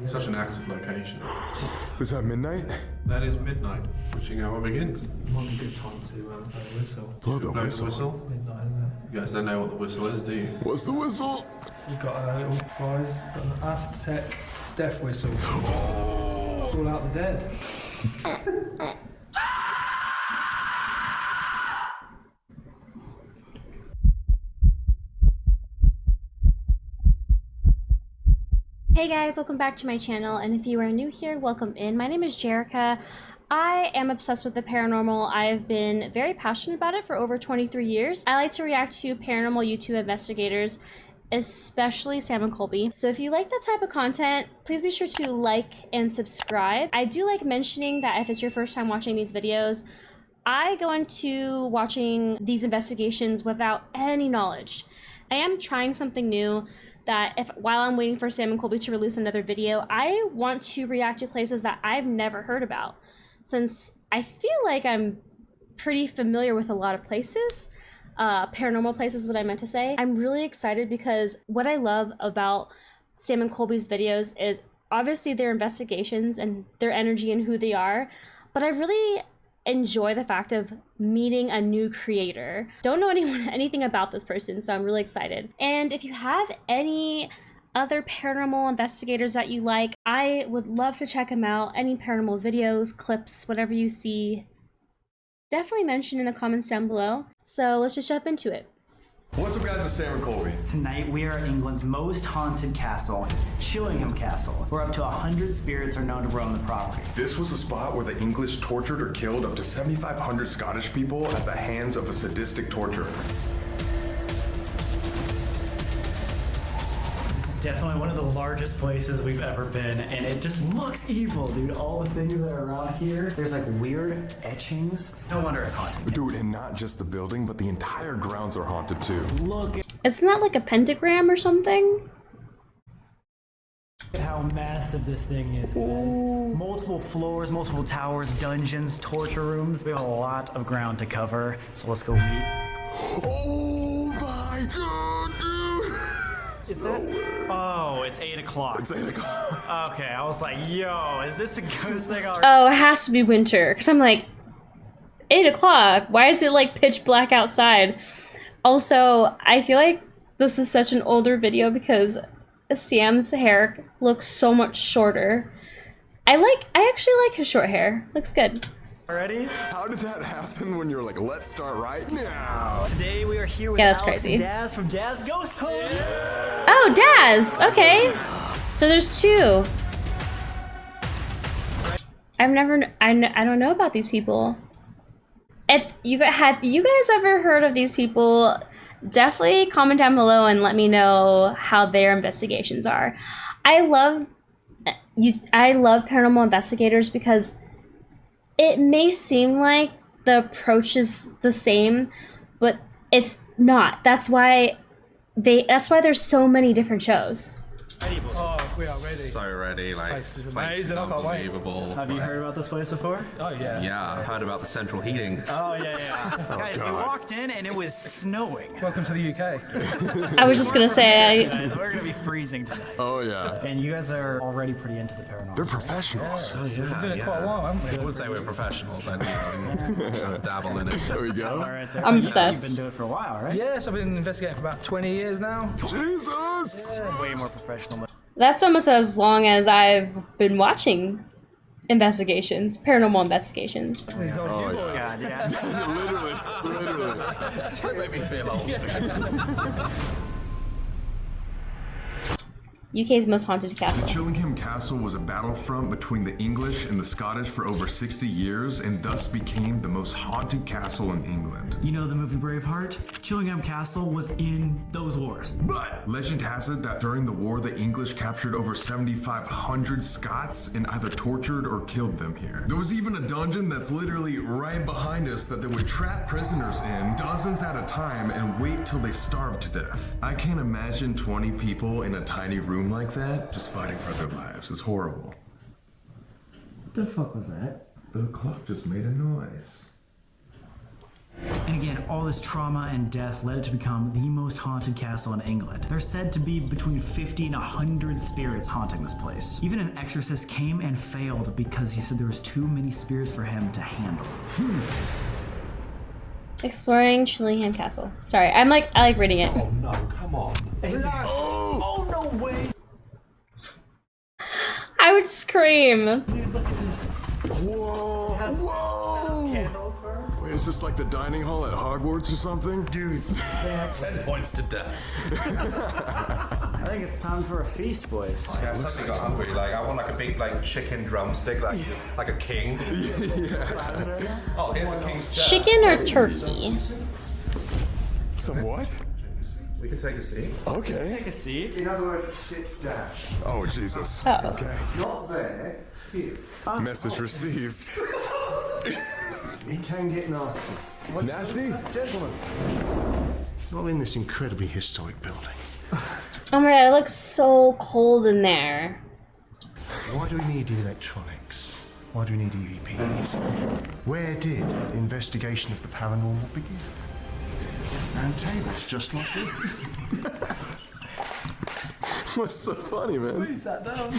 It's such an active location. Was that midnight? That is midnight, witching hour begins. Might be a good time to blow the whistle. Blow the Blow whistle. the whistle. Midnight, isn't it? You guys don't know what the whistle is, do you? What's the whistle? You've got a little prize, got an Aztec death whistle. Oh! Call out the dead. Hey guys, welcome back to my channel, and if you are new here, welcome in. My name is Jerrica. I am obsessed with the paranormal. I've been very passionate about it for over 23 years. I like to react to paranormal YouTube investigators, especially Sam and Colby. So if you like that type of content, please be sure to like and subscribe. I do like mentioning that if it's your first time watching these videos, I go into watching these investigations without any knowledge. I am trying something new, that while I'm waiting for Sam and Colby to release another video, I want to react to places that I've never heard about. Since I feel like I'm pretty familiar with a lot of places, paranormal places is what I meant to say. I'm really excited because what I love about Sam and Colby's videos is obviously their investigations and their energy and who they are, but I really enjoy the fact of meeting a new creator. Don't know anything about this person, so I'm really excited. And if you have any other paranormal investigators that you like, I would love to check them out. Any paranormal videos, clips, whatever you see, definitely mention in the comments down below. So let's just jump into it. What's up guys, it's Sam and Colby. Tonight we are England's most haunted castle, Chillingham Castle, where up to 100 spirits are known to roam the property. This was a spot where the English tortured or killed up to 7,500 Scottish people at the hands of a sadistic torturer. This is definitely one of the largest places we've ever been, and it just looks evil, dude. All the things that are around here, there's like weird etchings. No wonder it's haunted. Dude, and not just the building, but the entire grounds are haunted too. Look Isn't that like a pentagram or something? at how massive this thing is, guys. Multiple floors, multiple towers, dungeons, torture rooms. We have a lot of ground to cover, so let's go meet. Oh my god, dude! Is that? Oh, it's 8 o'clock. It's 8 o'clock. Okay, I was like, yo, is this a ghost thing already? Oh, it has to be winter, because I'm like, 8 o'clock? Why is it like pitch black outside? Also, I feel like this is such an older video because Sam's hair looks so much shorter. I actually like his short hair. Looks good. Ready? How did that happen when you're like, let's start right now? Today we are here with Yeah, that's Alex crazy. and Daz from Daz Ghost Hunt. Oh, Daz! Okay. So there's two. I don't know about these people. Have you guys ever heard of these people? Definitely comment down below and let me know how their investigations are. I love paranormal investigators because it may seem like the approach is the same, but it's not. That's why there's so many different shows. Oh, we are ready. So ready, like, place is this place is amazing, I can't wait. unbelievable. Have you heard about this place before? Oh yeah. Yeah, I've heard about the central heating. Oh, yeah. Guys, we God. walked in and it was snowing. Welcome to the UK. I was just gonna say, Guys, we're gonna be freezing tonight. Oh yeah. And you guys are already pretty into the paranormal. They're professionals. Oh, yeah, We've been doing it quite a while, haven't we? I would say we're professionals. I do dabble in it. There we All go. right, there. I'm You've been obsessed. doing it for a while, right? Yes, I've been investigating for about 20 years now. Jesus! Way more professional than that's almost as long as I've been watching paranormal investigations. These old Oh, you yeah. boys. God, yeah. Literally. Don't make me feel old. UK's most haunted castle. Chillingham Castle was a battlefront between the English and the Scottish for over 60 years and thus became the most haunted castle in England. You know the movie Braveheart? Chillingham Castle was in those wars. But legend has it that during the war, the English captured over 7,500 Scots and either tortured or killed them here. There was even a dungeon that's literally right behind us that they would trap prisoners in dozens at a time and wait till they starved to death. I can't imagine 20 people in a tiny room like that just fighting for their lives. It's horrible. What the fuck was that? The clock just made a noise. And again, all this trauma and death led it to become the most haunted castle in England. There's said to be between 50 and 100 spirits haunting this place. Even an exorcist came and failed because he said there was too many spirits for him to handle. Exploring Chillingham Castle. Sorry, I like reading it. Oh no, come on. Oh, no way! I would scream. Dude, look at this. Whoa! Whoa! Candles first? Wait, is this like the dining hall at Hogwarts or something? Dude, 10 points to Daz. I think it's time for a feast, boys. I suddenly got hungry. Like I want like a big like chicken drumstick, like a king. Oh, here's a king. Chicken or turkey? Some what? We can take a seat. Okay. Take a seat. In other words, sit down. Oh, Jesus. Oh. Okay. Not there, here. Message received. It can get nasty. Nasty? Gentlemen, not in this incredibly historic building. Oh my god, it looks so cold in there. Why do we need electronics? Why do we need EVPs? Where did the investigation of the paranormal begin? And tables just like this. What's so funny, man? Sat down.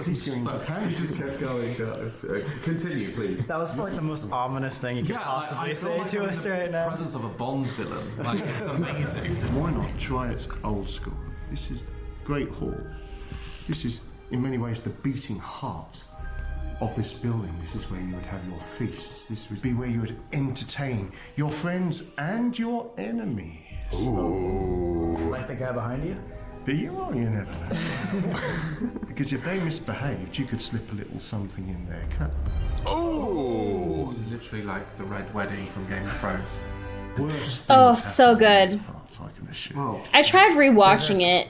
He's going to pay. You just kept going, guys. Continue, please. That was probably the most ominous thing you could possibly say to us right now. Presence of a Bond villain. Like it's amazing. Why not try it old school? This is the Great Hall. This is, in many ways, the beating heart of this building. This is where you would have your feasts. This would be where you would entertain your friends and your enemies. Like the guy behind you? But you never know. Because if they misbehaved, you could slip a little something in their cup. Oh! Literally like the Red Wedding from Game of Thrones. Worse Oh, things so happen in good. these parts, I can assure you. Oh, I tried rewatching it.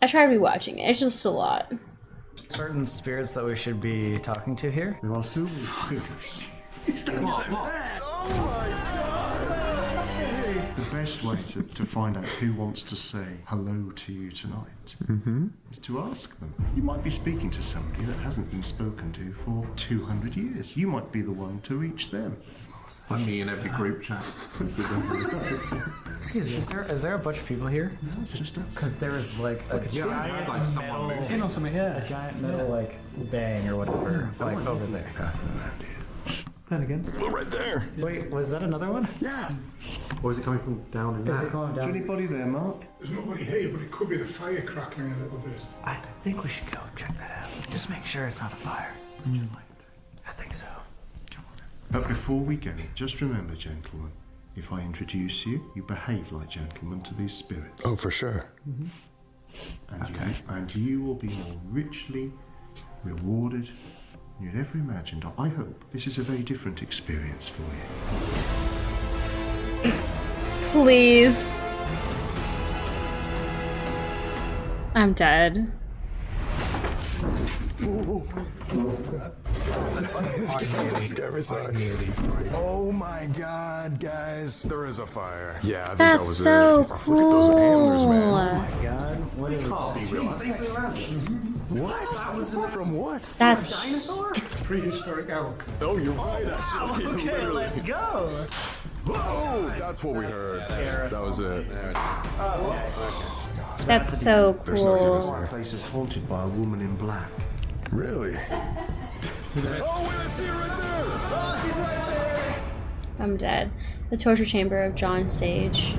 It's just a lot. Certain spirits that we should be talking to here. There are so many spirits. The best way to find out who wants to say hello to you tonight is to ask them. You might be speaking to somebody that hasn't been spoken to for 200 years. You might be the one to reach them. like me in every group chat. Excuse me, is there a bunch of people here? No, just us. Because there was like a Yeah, I had like someone moved in. Or something, yeah. a giant metal like bang or whatever, like over there. Then again. Look right there. Wait, was that another one? Yeah. Or is it coming from down in there? Is there anybody there, Mark? There's nobody here, but it could be the fire crackling a little bit. I think we should go and check that out. Just make sure it's not a fire. Would you like to? I think so. Come on. But before we go, just remember, gentlemen, if I introduce you, you behave like gentlemen to these spirits. Oh, for sure. And you will be more richly rewarded than you'd ever imagined. I hope this is a very different experience for you. Please. I'm dead. Oh my god, guys, there is a fire. Yeah, I think That's so cool. Look at those antlers, man. God, what is What? From what? That's Prehistoric elk. Oh, you're right, actually. Okay, Literally. let's go. Oh, that's what we heard. That was it. that's so There's no cool. difference. The place is haunted by a woman in black. Really? Oh, wait, I see it right there! I'm dead. The torture chamber of John Sage.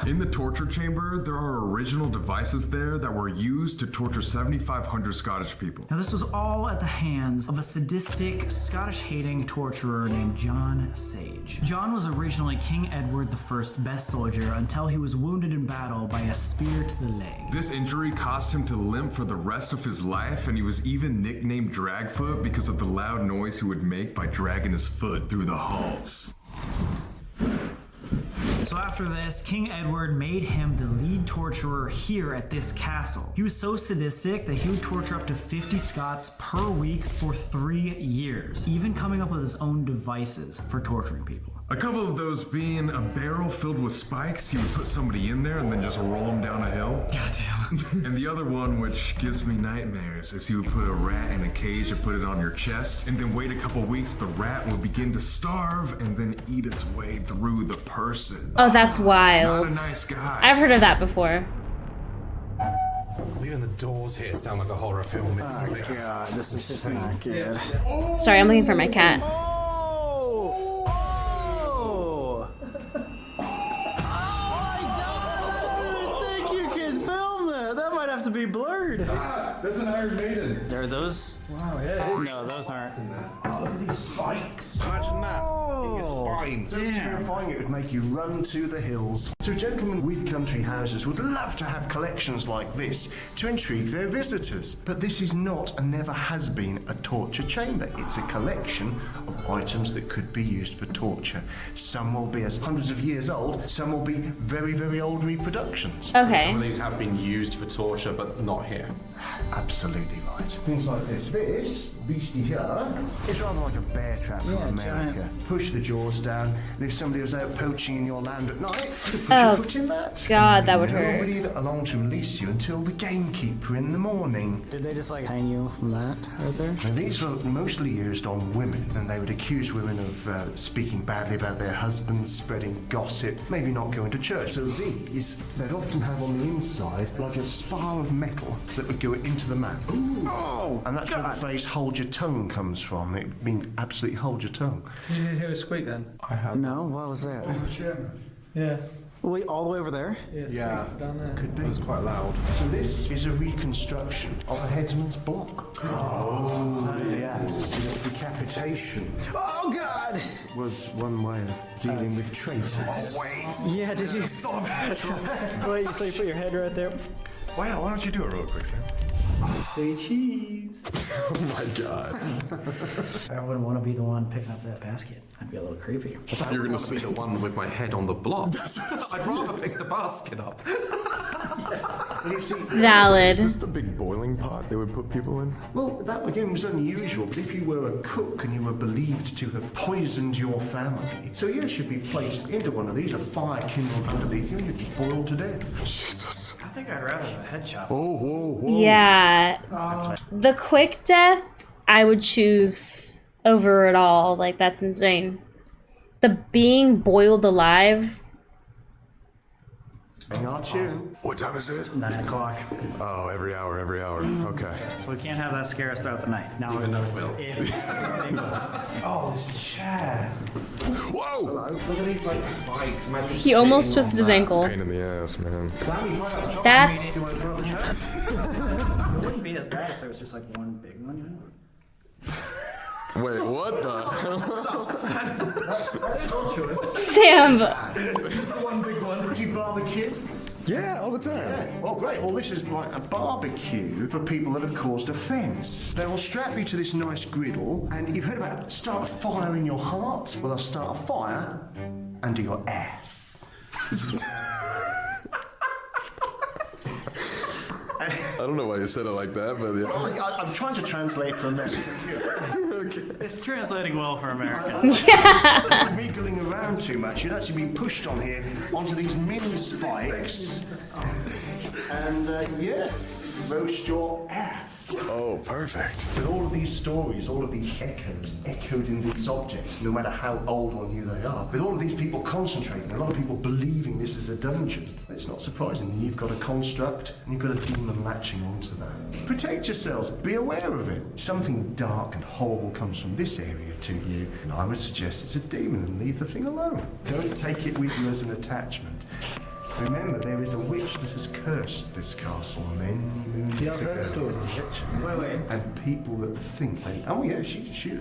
In the torture chamber, there are original devices there that were used to torture 7,500 Scottish people. Now, this was all at the hands of a sadistic, Scottish-hating torturer named John Sage. John was originally King Edward I's best soldier until he was wounded in battle by a spear to the leg. This injury caused him to limp for the rest of his life, and he was even nicknamed Dragfoot because of the loud noise he would make by dragging his foot through the halls. So after this, King Edward made him the lead torturer here at this castle. He was so sadistic that he would torture up to 50 Scots per week for 3 years, even coming up with his own devices for torturing people. A couple of those being a barrel filled with spikes, he would put somebody in there and then just roll them down a hill. Goddamn. And the other one, which gives me nightmares, is he would put a rat in a cage and put it on your chest, and then wait a couple weeks, the rat would begin to starve and then eat its way through the person. Oh, that's wild. Not a nice guy. I've heard of that before. Even the doors here sound like a horror film. It's like, God, this is just not good. Sorry, I'm looking for my cat. Oh! Oh! Oh my God! I didn't think you could film that. That might have to be blurred. That's an Iron Maiden. There are those. Wow, yeah. No, those aren't. oh, look at these spikes. Imagine that in your spine. So terrifying it would make you run to the hills. So gentlemen with country houses would love to have collections like this to intrigue their visitors. But this is not and never has been a torture chamber. It's a collection of items that could be used for torture. Some will be as hundreds of years old, some will be very, very old reproductions. Okay. Some of these have been used for torture, but not here. Absolutely right. Things like this. This beastie here is rather like a bear trap from America. giant. Push the jaws down, and if somebody was out poaching in your land at night, you put Oh, your foot in that. God, that would hurt. Nobody along to release you until the gamekeeper in the morning. Did they just like hang you from that right there? Now, these were mostly used on women, and they would accuse women of speaking badly about their husbands, spreading gossip, maybe not going to church. So these, they'd often have on the inside like a spar of metal that would go into the mouth. Oh! And that's where the phrase "hold your tongue" comes from. It means absolutely hold your tongue. You didn't hear a squeak then? I have. No, what was that? Yeah. Wait, all the way over there? Yeah. Down there. Could be. It was quite loud. So this is a reconstruction of a headsman's block. Oh, yeah. Decapitation Oh God! was one way of dealing with traitors. Yeah, did you? Wait, so you put your head right there? Wow, why don't you do it real quick, Sam? Say cheese. Oh my God. I wouldn't want to be the one picking up that basket. That'd be a little creepy. I thought you were going to be the one with my head on the block. I'd rather pick the basket up. And you see, Valid. Is this the big boiling pot they would put people in? well, that again was unusual, but if you were a cook and you were believed to have poisoned your family, so you should be placed into one of these, a fire kindled underneath you, and you'd be boiled to death. Jesus. I think I'd rather the head chop. Oh, whoa, whoa. Yeah. The quick death, I would choose over it all. Like, that's insane. The being boiled alive. Hang on, tune. What time is it? 9 o'clock. Oh, every hour. Okay. So we can't have that scare us throughout the night. Now Even though it will. Oh, this chair. Whoa! Look at these like spikes. Imagine He almost sitting twisted on his that. ankle. Pain in the ass, man. That's It wouldn't be as bad if there was just like one big one, you know? Wait, what the? Sam. One big one. Would you barbecue? Yeah, all the time. Yeah. Oh, great. Well, this is like a barbecue for people that have caused offence. They will strap you to this nice griddle, and you've heard about start a fire in your heart. Well, they'll start a fire under your ass. I don't know why you said it like that, but yeah. Well, I'm trying to translate for American. It's translating well for Americans. Wriggling around too much, you'd actually be pushed on here onto these mini spikes. And yes, roast your ass. Oh, perfect. With all of these stories, all of these echoes echoed in these objects, no matter how old or new they are. With all of these people concentrating, a lot of people believing this is a dungeon. It's not surprising. You've got a construct and you've got a demon latching onto that. Protect yourselves. Be aware of it. Something dark and horrible comes from this area to you, and I would suggest it's a demon and leave the thing alone. Don't take it with you as an attachment. Remember, there is a witch that has cursed this castle many moons Yeah, I've heard ago. stories of witch. Wait. And people that think they, oh yeah,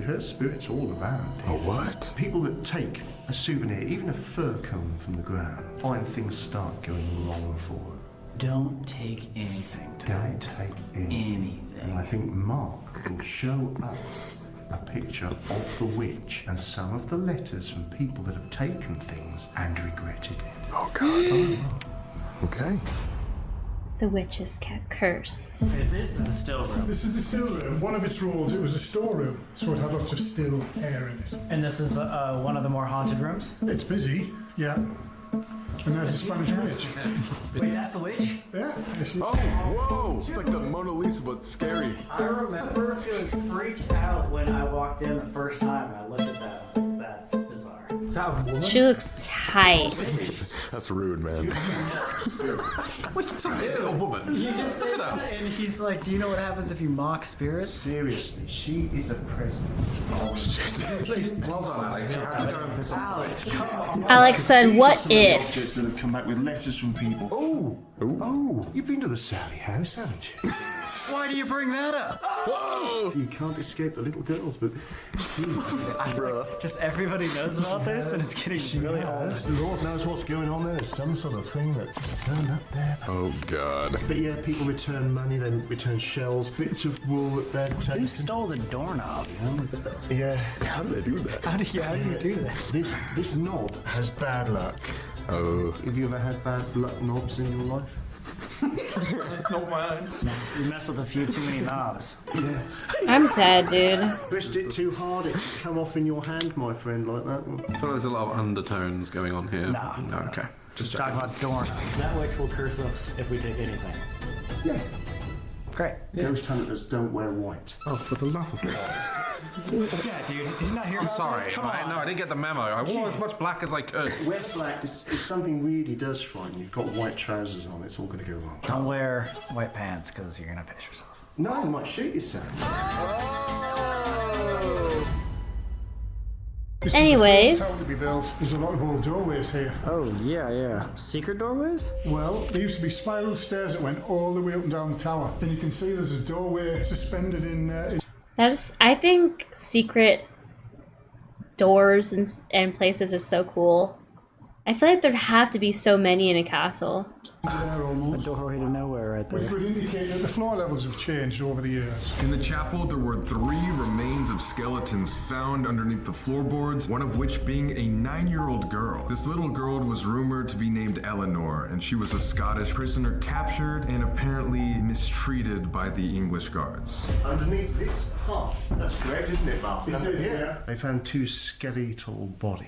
her spirit's all around. Oh, what? People that take a souvenir, even a fir cone from the ground, find things start going wrong for them. Don't take anything Don't tonight. take anything. And I think Mark will show us a picture of the witch and some of the letters from people that have taken things and regretted it. Oh, God. Okay. The witch's curse. Okay, this is the still room. This is the still room. One of its rules, it was a storeroom, so it had lots of still air in it. And this is one of the more haunted rooms? It's busy, yeah. And there's the Spanish witch. Wait, that's the witch? Yeah. Oh, whoa! It's like the Mona Lisa, but scary. I remember feeling freaked out when I walked in the first time and I looked at that. I was like, that's bizarre. Is that a woman? She looks tight. That's rude, man. Is it a woman? You just said that, and he's like, do you know what happens if you mock spirits? Seriously, she is a presence. Oh, shit. Well done, Alex. You had to go and piss off. Alex, come on. Alex said, what if? Objects that have come back with letters from people. Oh, you've been to the Sally house, haven't you? Why do you bring that up? You can't escape the little girls, but Just everybody knows about this and it's getting really old. Lord knows what's going on there. There's some sort of thing that just turned up there. Oh, God. But yeah, people return money, they return shells, bits of wool that they're taken. You stole the doorknob. Yeah. How did they do that? How do you do that? This knob has bad luck. Oh. Have you ever had bad luck knobs in your life? Not mine. You mess with a few too many knobs. Yeah. I'm dead, dude. Twist it too hard, it can come off in your hand, my friend, like that. I feel like there's a lot of undertones going on here. No. Okay. Just Talk about doorknobs. That witch will curse us if we take anything. Yeah. Great. Ghost hunters don't wear white. Oh, for the love of God. Yeah, dude. Did you not hear I'm about sorry. this? Come No, on. I didn't get the memo. I wore as much black as I could. Wet black is if something really does frighten you. You've got white trousers on, it's all going to go wrong. Don't wear white pants because you're going to piss yourself. No, you might shoot yourself. This Anyways. is the first tower to be built. There's a lot of old doorways here. Oh, yeah. Secret doorways? Well, there used to be spiral stairs that went all the way up and down the tower. And you can see there's a doorway suspended in That is, I think secret doors and places are so cool. I feel like there'd have to be so many in a castle. there almost. Doorway to nowhere right Which would indicate that the floor levels have changed over the years. In the chapel, there were 3 remains of skeletons found underneath the floorboards, one of which being a 9-year-old girl. This little girl was rumored to be named Eleanor, and she was a Scottish prisoner captured and apparently mistreated by the English guards. Underneath this part, that's correct, isn't it, Bob? It is, yeah. They found 2 skeletal bodies.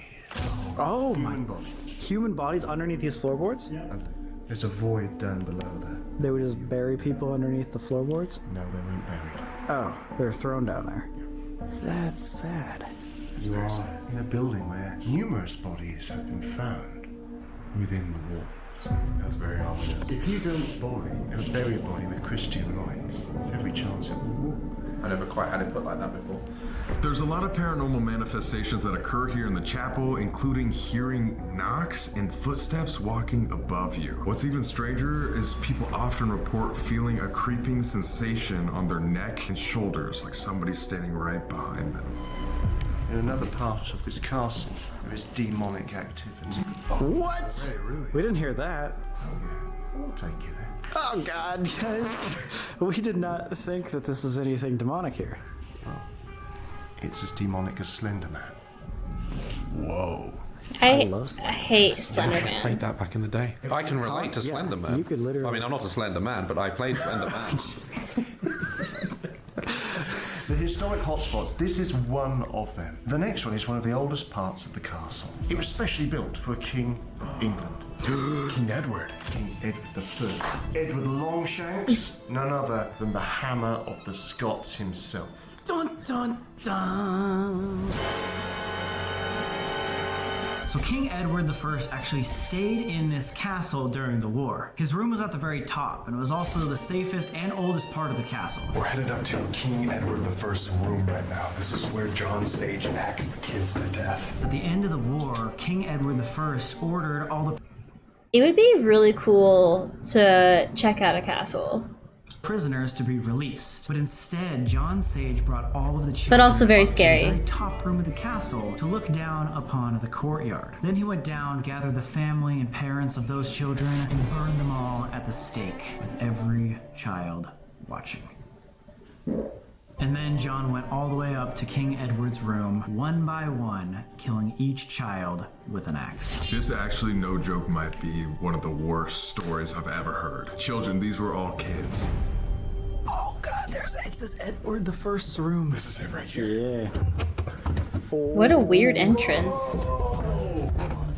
Oh, my. Human bodies. Human bodies underneath these floorboards? And there's a void down below there. They would just bury people underneath the floorboards? No, they weren't buried. Oh, they're thrown down there. That's sad. You are in a building where numerous bodies have been found within the walls. That's very ominous. If you don't bury a body with Christian rites, there's every chance it will walk. I never quite had it put like that before. There's a lot of paranormal manifestations that occur here in the chapel, including hearing knocks and footsteps walking above you. What's even stranger is people often report feeling a creeping sensation on their neck and shoulders, like somebody's standing right behind them. In another part of this castle, there is demonic activity. What? Hey, really? We didn't hear that. Oh yeah, we'll take you there. Oh, God, guys. We did not think that this is anything demonic here. It's as demonic as Slender Man. Whoa. I love Slender hate Slender I Man. played that back in the day. I can relate to Yeah, Slender Man. you could literally- I mean, I'm not a Slender Man, but I played Slender Man. The historic hotspots, this is one of them. The next one is one of the oldest parts of the castle. It was specially built for a king of England. King Edward. King Edward I. Edward Longshanks, none other than the Hammer of the Scots himself. Dun, dun, dun. So King Edward I actually stayed in this castle during the war. His room was at the very top, and it was also the safest and oldest part of the castle. We're headed up to King Edward I's room right now. This is where John Sage axed the kids to death. At the end of the war, King Edward I ordered all the It would be really cool to check out a castle. prisoners to be released. But instead, John Sage brought all of the children But also very up to scary. the very top room of the castle to look down upon the courtyard. Then he went down, gathered the family and parents of those children, and burned them all at the stake, with every child watching. And then John went all the way up to King Edward's room, one by one, killing each child with an axe. This actually, no joke, might be one of the worst stories I've ever heard. Children, these were all kids. Oh God, it says Edward the First's room. This is it right here. Yeah. What a weird entrance.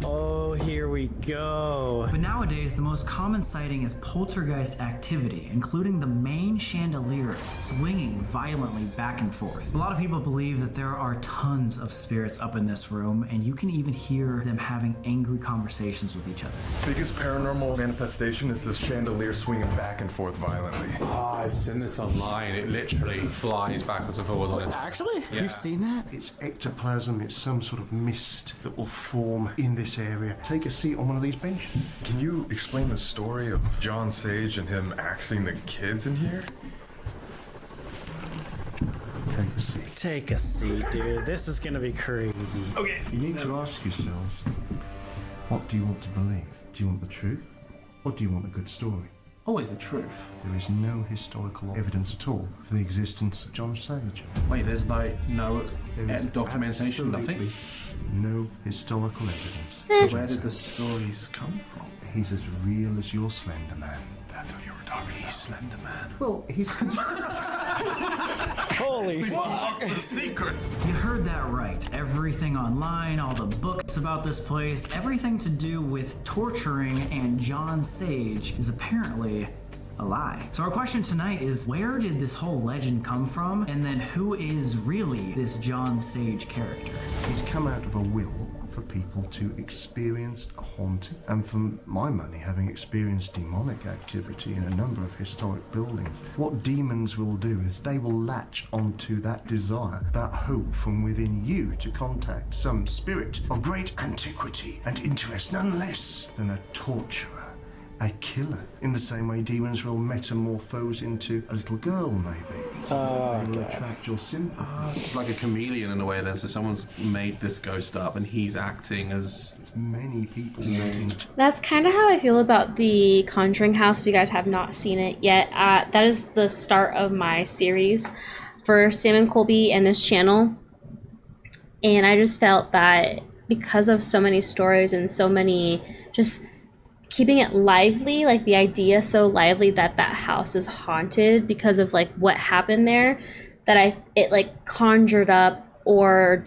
Oh, here we go. But nowadays, the most common sighting is poltergeist activity, including the main chandelier swinging violently back and forth. A lot of people believe that there are tons of spirits up in this room, and you can even hear them having angry conversations with each other. Biggest paranormal manifestation is this chandelier swinging back and forth violently. Oh, I've seen this online. It literally flies backwards and forwards on its... Actually? Yeah. You've seen that? It's ectoplasm, it's some sort of mist that will form in this area. Take a seat on one of these benches. Can you explain the story of John Sage and him axing the kids in here? Take a seat. Take a seat, dude. This is gonna be crazy. Okay. You need to ask yourselves, what do you want to believe? Do you want the truth? Or do you want a good story? Always the truth. There is no historical evidence at all for the existence of John Sage. Wait, there's like no There is documentation, nothing? absolutely no historical evidence. So where did the stories come from? He's as real as your Slender Man. That's what you were talking about. Slender Man. Well, he's... Holy Fuck the secrets! You heard that right. Everything online, all the books about this place, everything to do with torturing and John Sage is apparently a lie. So our question tonight is, where did this whole legend come from? And then who is really this John Sage character? He's come out of a will for people to experience a haunting, and for my money, having experienced demonic activity in a number of historic buildings, what demons will do is they will latch onto that desire, that hope from within you to contact some spirit of great antiquity and interest, none less than a torturer, a killer. In the same way demons will metamorphose into a little girl, maybe. They will attract your sympathy. It's like a chameleon in a way then, so someone's made this ghost up and he's acting as... Many people wanting That's kind of how I feel about the Conjuring House. If you guys have not seen it yet, that is the start of my series for Sam and Colby and this channel. And I just felt that because of so many stories and so many just keeping it lively, like the idea so lively that that house is haunted because of like what happened there, that it like conjured up or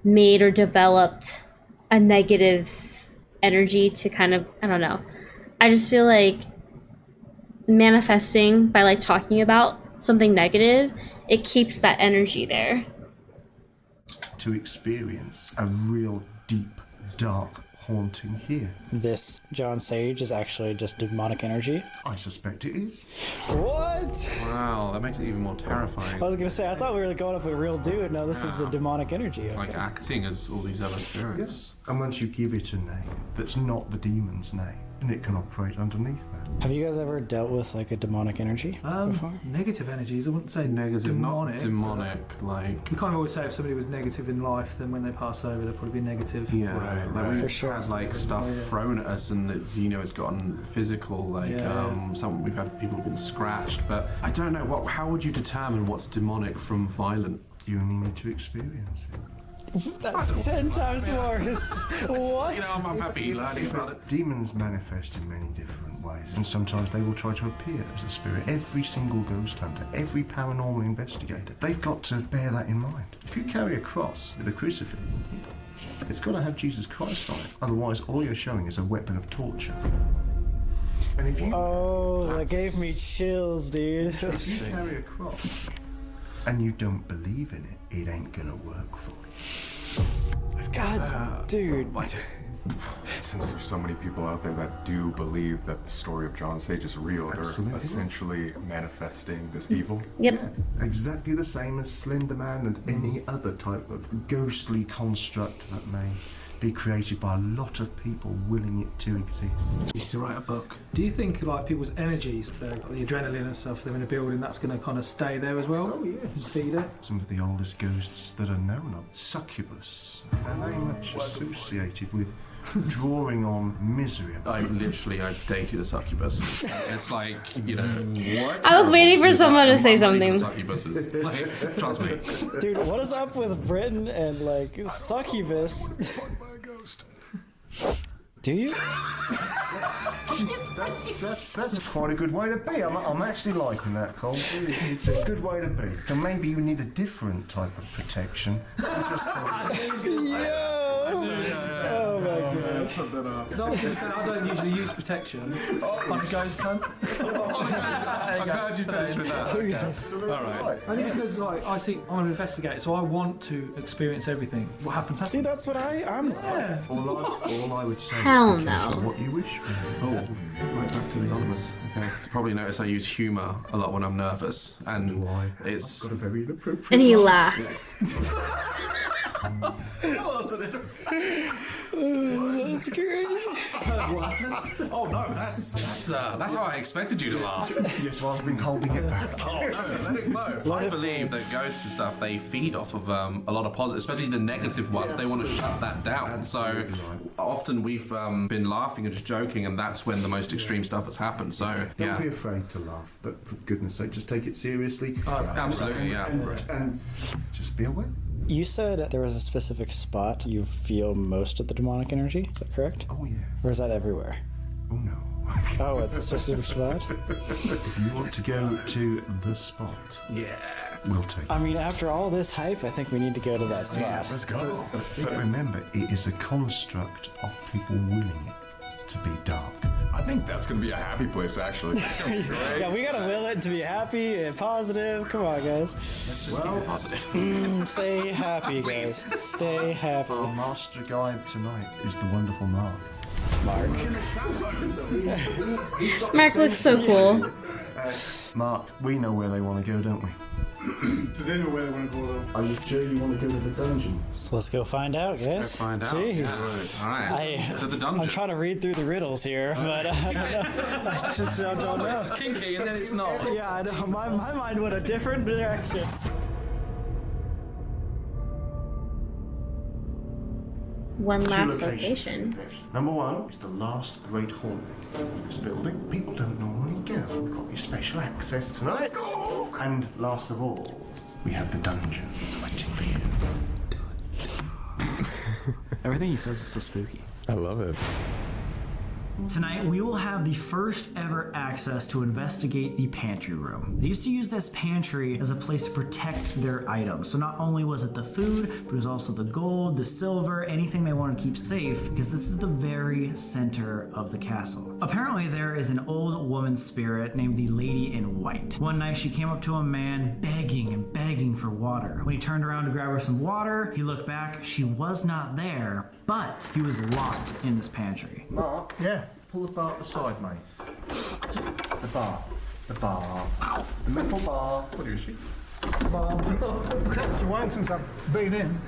made or developed a negative energy to kind of, I don't know. I just feel like manifesting by like talking about something negative, it keeps that energy there. to experience a real deep, dark haunting here. This John Sage is actually just demonic energy. I suspect it is. What? Wow, that makes it even more terrifying. I was gonna say, I thought we were going up with a real dude. No, this is a demonic energy. It's like acting as all these other spirits. And once you give it a name that's not the demon's name, then it can operate underneath that. Have you guys ever dealt with like a demonic energy before? Negative energies. I wouldn't say Negative, demonic. not demonic, like... You kind of always say if somebody was negative in life, then when they pass over, they'll probably be negative. Yeah, like we've For sure. had like stuff thrown at us, and it's, you know, it's gotten physical. Like some we've had people who've been scratched, but I don't know what. How would you determine what's demonic from violent? You only need to experience it. That's 10 times worse. What? You know, I'm happy learning about it. Demons manifest in many different ways, and sometimes they will try to appear as a spirit. Every single ghost hunter, every paranormal investigator, they've got to bear that in mind. If you carry a cross with a crucifix, it's got to have Jesus Christ on it. Otherwise, all you're showing is a weapon of torture. And if you... Oh, that gave me chills, dude. If you carry a cross and you don't believe in it, it ain't gonna work for you. God, dude. Since there's so many people out there that do believe that the story of John Sage is real, Absolutely. they're essentially manifesting this evil. Yep. Yeah, exactly the same as Slender Man and any other type of ghostly construct that may be created by a lot of people willing it to exist. To write a book. Do you think like people's energies, if they're got the adrenaline and stuff, they're in a building, that's going to kind of stay there as well? Oh, yes. And feed it? Some of the oldest ghosts that are known of, succubus, they're very much associated with drawing on misery. I've dated a succubus. It's like, you know, what? I was waiting for someone to say something. Succubuses. Like, trust me. Dude, what is up with Britain and like succubus? Do you? That's quite a good way to be. I'm actually liking that, Cole. It's a good way to be. So maybe you need a different type of protection. Oh my god. So I was gonna say, I don't usually use protection on a ghost hunt. I'm glad you finished with that. Okay. Absolutely. All right. Only because like I think I'm an investigator, so I want to experience everything. What happens? See, that's what I'm. Yeah. All I would say Hell is be careful no. what you wish for. Oh, right back to the anonymous. Okay. Probably notice I use humour a lot when I'm nervous, and it's. Got a very inappropriate. And he laughs. That's crazy. Oh no, that's how I expected you to laugh. Yes, well, I've been holding it back. Oh no, let it go. I believe that ghosts and stuff, they feed off of a lot of positive, especially the negative ones. They want to shut that down. So often we've been laughing and just joking, and that's when the most extreme stuff has happened. So Don't be afraid to laugh, but for goodness sake, just take it seriously. Absolutely, yeah. And just be aware. You said there was a specific spot you feel most of the demonic energy. Is that correct? Oh yeah. Or is that everywhere? Oh no. Oh, it's a specific spot? If you want to go to the spot, Yeah. we'll take it. I mean, after all this hype, I think we need to go to that spot. Let's go. But remember, it is a construct of people willing it to be dark. I think that's gonna be a happy place, actually. Yeah, we gotta will it to be happy and positive. Come on, guys. Let's just keep it positive. Stay happy, guys. Stay happy. Our master guide tonight is the wonderful Mark. Mark. Mark looks so cool. Mark, we know where they want to go, don't we? Do they know where they want to go though? Are you sure you want to go to the dungeon? So let's go find out, guys. Let's find out. Jeez. Yeah. All right. To the I'm dungeon. trying to read through the riddles here, but I don't know. I just don't know. It's kinky and then it's not. Yeah, I know. My mind went a different direction. One Two last locations. location. Number one is the last great hall of this building. People don't normally go. We've got your special access tonight. Let's go! And last of all, we have the dungeons waiting for you. Everything he says is so spooky. I love it. Tonight, we will have the first ever access to investigate the pantry room. They used to use this pantry as a place to protect their items. So not only was it the food, but it was also the gold, the silver, anything they wanted to keep safe, because this is the very center of the castle. Apparently, there is an old woman spirit named the Lady in White. One night, she came up to a man begging and begging for water. When he turned around to grab her some water, he looked back, she was not there, but he was locked in this pantry. Mark? Yeah. Pull the bar aside, mate. The bar. The bar. The metal bar. What is she? It's a while since I've been in.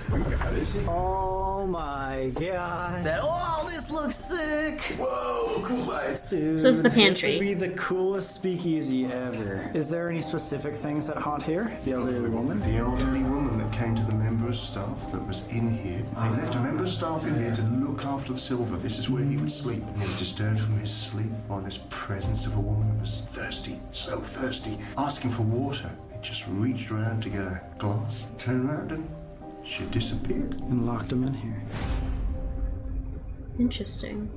Oh my god. Oh, this looks sick. Whoa, cool lights. Dude, So this is the This pantry. would be the coolest speakeasy ever. Is there any specific things that haunt here? The elderly woman? The elderly woman that came to the member of staff that was in here. They left a member of staff in here to look after the silver. This is where he would sleep. And he was disturbed from his sleep by this presence of a woman who was thirsty, so thirsty, asking for water. He just reached around to get a glass, turned around, and she disappeared. And locked him in here. Interesting.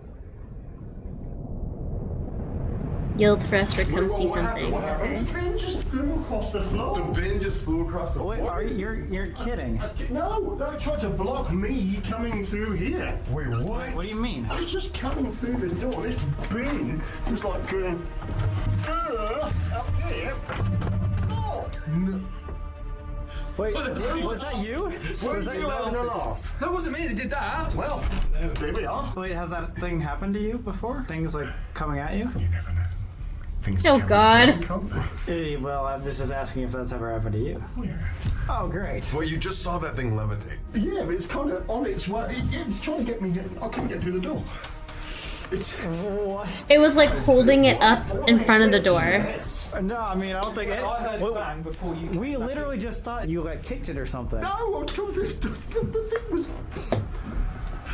Yield for us or come see something. Okay. The bin just flew across the floor. The bin just flew across the Wait, floor. you're kidding. No, they tried to block me coming through here. Wait, what? What do you mean? I was just coming through the door. This bin was like going up here. Oh, no. Wait, was that you? Was that You having a laugh? That wasn't me that did that. Well, there we are. Wait, has that thing happened to you before? Things like coming at you? You never know. Things Oh, come God. and can't they? Well, I'm just asking if that's ever happened to you. Oh, yeah. Oh, great. Well, you just saw that thing levitate. Yeah, but it's kind of on its way. It was trying to get me. I couldn't get through the door. It's. What? It was like holding it up in front of the door. No, I mean, I don't think it. I heard Well, it bang before you. we literally just thought you got kicked it or something. No, the thing was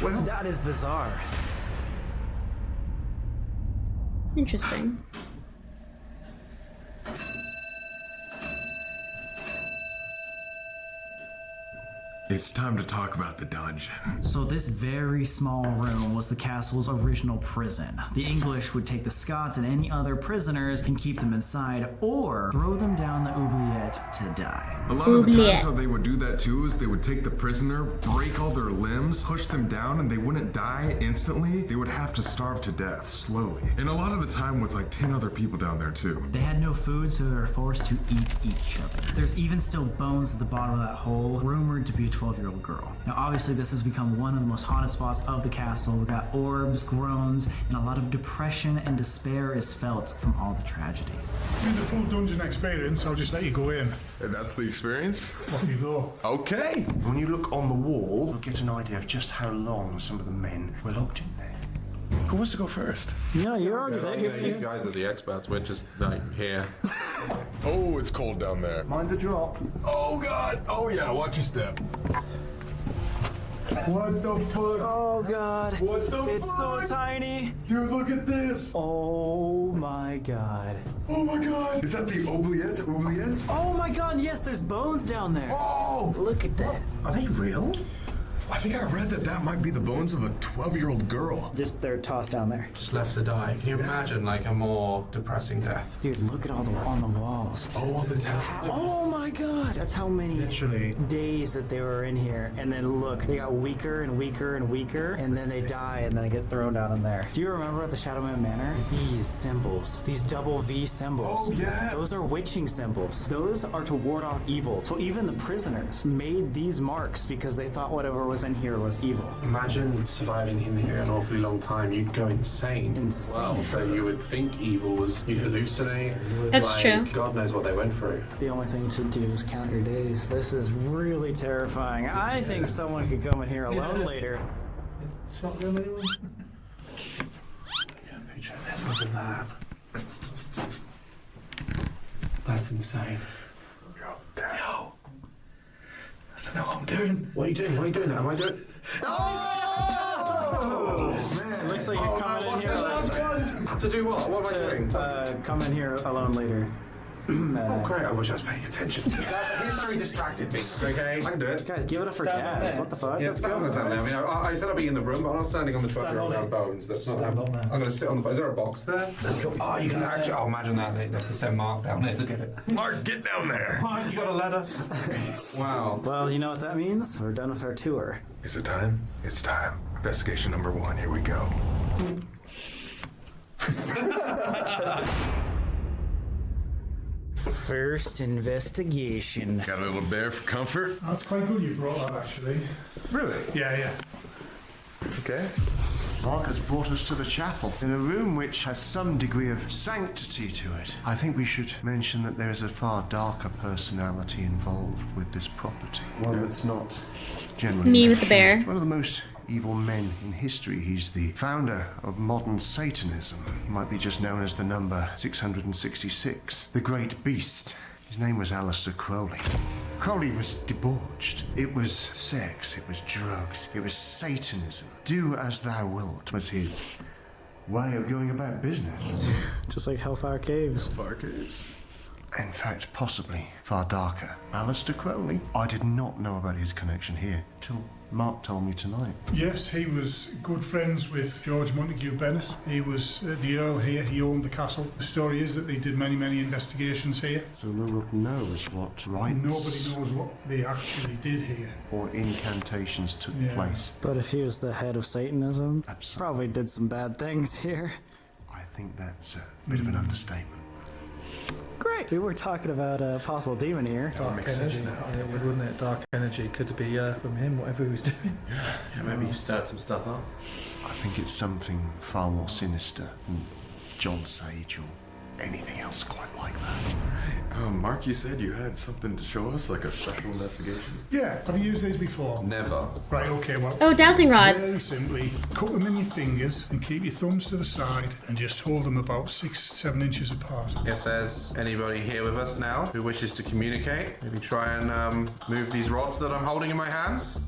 Well, That is bizarre. Interesting. It's time to talk about the dungeon. So this very small room was the castle's original prison. The English would take the Scots and any other prisoners and keep them inside or throw them down the oubliette to die. A lot of the Oubliette. times how they would do that too is they would take the prisoner, break all their limbs, push them down, and they wouldn't die instantly. They would have to starve to death slowly. And a lot of the time with like 10 other people down there too. They had no food, so they were forced to eat each other. There's even still bones at the bottom of that hole, rumored to be a 12-year-old girl. Now obviously this has become one of the most haunted spots of the castle. We got orbs, groans, and a lot of depression and despair is felt from all the tragedy. With the full dungeon experience, I'll just let you go in. That's the experience? Off you go. Okay. when you look on the wall, you'll get an idea of just how long some of the men were locked in there. Who wants to go first? Yeah, you're already there. You guys are the experts. We're just like here. Oh, it's cold down there. Mind the drop. Oh God. Oh yeah, watch your step. What the fuck? Oh god. What the It's so tiny. Dude, look at this. Oh my god. Oh my God. Is that the oubliette? Oubliettes? Oh my god, yes, there's bones down there. Oh! Look at that. Are they real? I think I read that that might be the bones of a 12-year-old girl. Just they're tossed down there. Just left to die. Can you imagine like a more depressing death? Dude, look at all the on the walls. Oh, the tower. Oh my god. That's how many Literally. days that they were in here. And then look, they got weaker and weaker and weaker, and then they die and then they get thrown down in there. Do you remember at the Shadowman Manor? These symbols, these double V symbols. Oh, yeah. Those are witching symbols. Those are to ward off evil. So even the prisoners made these marks because they thought whatever was in here was evil. Imagine surviving in here an awfully long time. You'd go insane. Well, so you would think evil was, you'd hallucinate. That's true. God knows what they went through. The only thing to do is count your days. This is really terrifying. I think someone could come in here alone later. Shotgun anyone? Yeah, picture this. Look at that. That's insane. Yo, Daz. Yo. I don't know what I'm doing. What are you doing? What are you doing? Am I doing? Looks like you're coming in here alone. To do what? What am I doing? Come in here alone later. Oh, great. I wish I was paying attention. History distracted me. Okay? I can do it. Guys, give it up for Stand Daz. there. What the fuck? Yeah, Let's I'm go. gonna stand there. I mean, I said I'll be in the room, but I'm not standing on the Stand 12-year-old on it. bones. That's not Stand happening. on there. I'm gonna sit on the. Is there a box there? Oh, you can actually. Oh, imagine that. They have to send Mark down there to get it. Mark, get down there. Mark, you got a letter? Wow. Well, you know what that means? We're done with our tour. Is it time? It's time. Investigation number 1. Here we go. First investigation. Got a little bear for comfort? That's quite good you brought that, actually. Really? Yeah. Okay. Mark has brought us to the chapel, in a room which has some degree of sanctity to it. I think we should mention that there is a far darker personality involved with this property. One that's not generally Me with the bear. mentioned. One of the most evil men in history. He's the founder of modern Satanism. He might be just known as the number 666. The Great Beast. His name was Aleister Crowley. Crowley was debauched. It was sex, it was drugs, it was Satanism. Do as thou wilt was his way of going about business. Just like Hellfire Caves. Far caves. In fact, possibly far darker. Aleister Crowley? I did not know about his connection here till Mark told me tonight. Yes, he was good friends with George Montague Bennett. He was the Earl here. He owned the castle. The story is that they did many investigations here. So no one knows what rites Nobody knows what they actually did here. or incantations took Yeah. place. But if he was the head of Satanism, Absolutely. probably did some bad things here. I think that's a bit of an understatement. Great. We were talking about a possible demon here. Dark makes sense energy. now. Yeah, it would, wouldn't it? Dark energy. Could it be from him, whatever he was doing? Yeah, maybe you stirred some stuff up. I think it's something far more sinister than John Sage or anything else quite like that. Mark, you said you had something to show us, like a special investigation? Yeah, have you used these before? Never. Right, okay, well. Oh, dowsing Very rods. simply, cut them in your fingers and keep your thumbs to the side and just hold them about 6-7 inches apart. If there's anybody here with us now who wishes to communicate, maybe try and move these rods that I'm holding in my hands.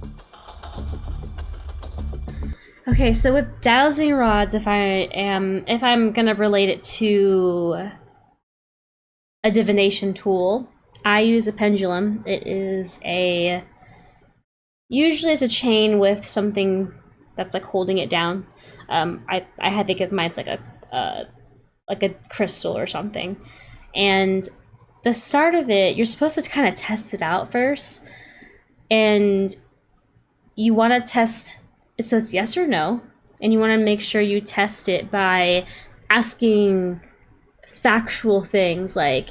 Okay, so with dowsing rods, if I'm gonna relate it to a divination tool, I use a pendulum. It is usually it's a chain with something that's like holding it down. I had to get mine's like a crystal or something. And the start of it, you're supposed to kind of test it out first. And you want to test, it says yes or no. And you want to make sure you test it by asking factual things like,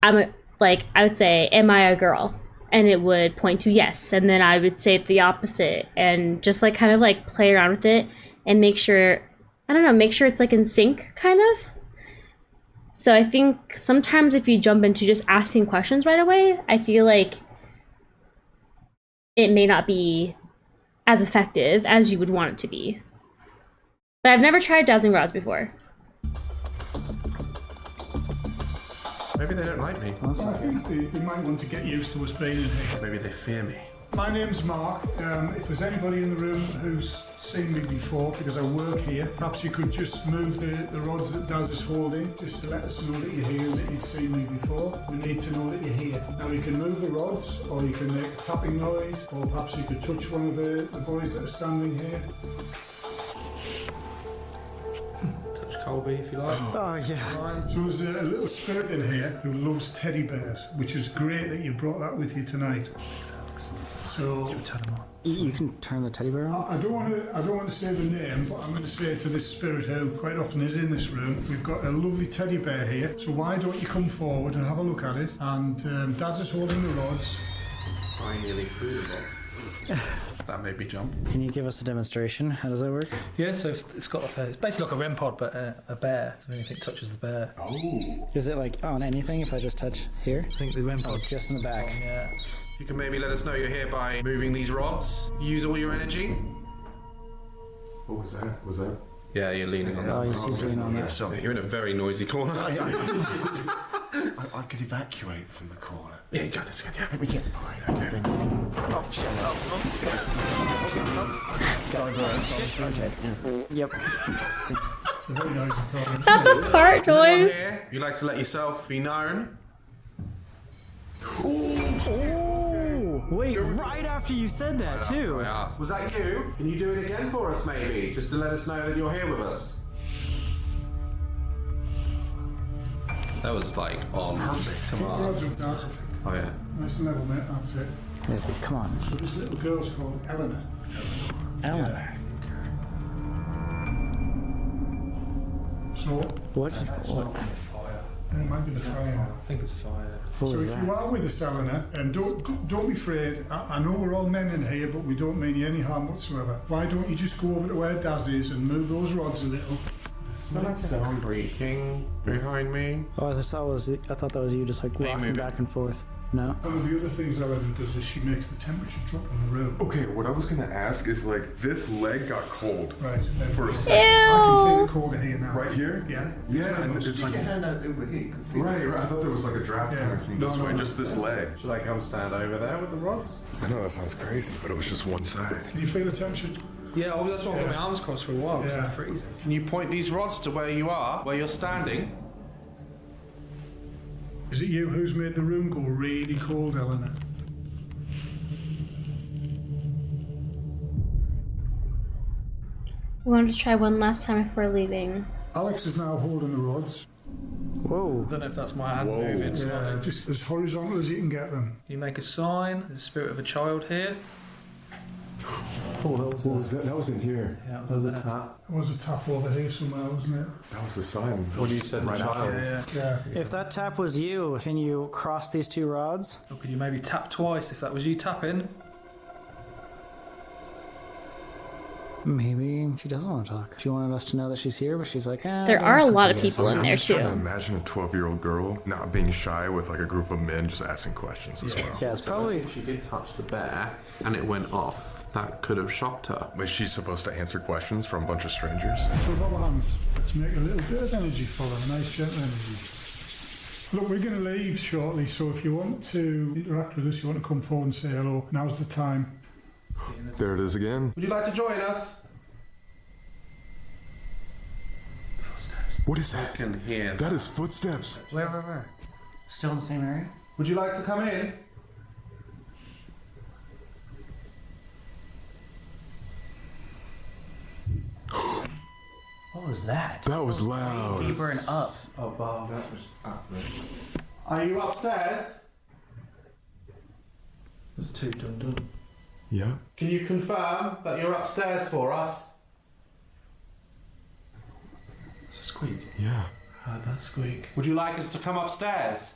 I would say, am I a girl? And it would point to yes. And then I would say the opposite and just like kind of like play around with it and make sure, I don't know, make sure it's like in sync kind of. So I think sometimes if you jump into just asking questions right away, I feel like it may not be as effective as you would want it to be. But I've never tried dowsing rods before. Maybe they don't like me. I think they might want to get used to us being in here. Maybe they fear me. My name's Mark. If there's anybody in the room who's seen me before, because I work here, perhaps you could just move the rods that Daz is holding, just to let us know that you're here and that you'd seen me before. We need to know that you're here. Now you can move the rods, or you can make a tapping noise, or perhaps you could touch one of the boys that are standing here. Colby, if you like. Oh, yeah. So there's a little spirit in here who loves teddy bears, which is great that you brought that with you tonight. So You can turn the teddy bear on? I don't want to say the name, but I'm going to say to this spirit who quite often is in this room, we've got a lovely teddy bear here. So why don't you come forward and have a look at it? And Daz is holding the rods. I nearly threw the rods. That made me jump. Can you give us a demonstration? How does that work? Yeah, so it's got like it's basically like a REM pod, but a bear. So anything touches the bear. Oh. Is it like on anything if I just touch here? I think the REM pod. Just in the back. Yeah. You can maybe let us know you're here by moving these rods. Use all your energy. What was that? Was that? Yeah, you're leaning on that. Oh, he's leaning on that. Yeah, you're in a very noisy corner. I could evacuate from the corner. Yeah, you got this again, yeah. Let me get by. Okay. Oh, shut up. Okay. Yep. It's a very noisy corner. That's a fart Is anyone noise. here? You like to let yourself be known? Oh, wait, right after you said that, too. I asked. Was that you? Can you do it again for us, maybe? Just to let us know that you're here with us. That was like on command. Rods with Daz. Oh yeah. Nice and level, mate. That's it. Yeah, come on. So this little girl's called Eleanor. Eleanor. So What? it might be the fire. I think it's fire. What So was if that? you are with us, Eleanor, and don't be afraid. I know we're all men in here, but we don't mean you any harm whatsoever. Why don't you just go over to where Daz is and move those rods a little? Sound breaking behind me. Oh, I thought that was you just like Hey, rocking move it. back and forth. No? One of the other things Eleanor does is she makes the temperature drop in the room. Okay, what I was gonna ask is like this leg got cold. Right. For a Ew. second. I can feel it colder here now. Right here? Yeah. Yeah, and it's Stick like your hand out over here. You can feel right. I thought there was like a draft Yeah. coming from this No, way, no. just this leg. Should I come stand over there with the rods? I know that sounds crazy, but it was just one side. Can you feel the temperature? Yeah, that's why I've got my arms crossed for a while. Yeah. Yeah. It's freezing. Can you point these rods to where you are, where you're standing? Is it you who's made the room go really cold, Eleanor? We wanted to try one last time before leaving. Alex is now holding the rods. Whoa. I don't know if that's my hand moving. Yeah, just as horizontal as you can get them. You make a sign. There's the spirit of a child here. Oh, what was that? That was in here. Yeah, that was a tap. There was a tap over here somewhere, wasn't it? That was the sign. What you said, right child? after. Yeah. Yeah. If that tap was you, can you cross these two rods? Or could you maybe tap twice if that was you tapping? Maybe she doesn't want to talk. She wanted us to know that she's here, but she's like, There are a lot of people in I'm there just trying to too. imagine a 12-year-old girl not being shy with like a group of men just asking questions as well. Yeah, it's probably. If she did touch the bear and it went off, that could have shocked her. Was she supposed to answer questions from a bunch of strangers? So with our hands, let's make a little bit of energy for her, a nice gentle energy. Look, we're going to leave shortly, so if you want to interact with us, you want to come forward and say hello, now's the time. There it is again. Would you like to join us? What is I that? can hear. That is footsteps. Where? Still in the same area? Would you like to come in? What was that? That was loud. Deeper and up. Above. That was up there. Are you upstairs? There's two dun. Yeah. Can you confirm that you're upstairs for us? It's a squeak. Yeah. Heard that squeak. Would you like us to come upstairs?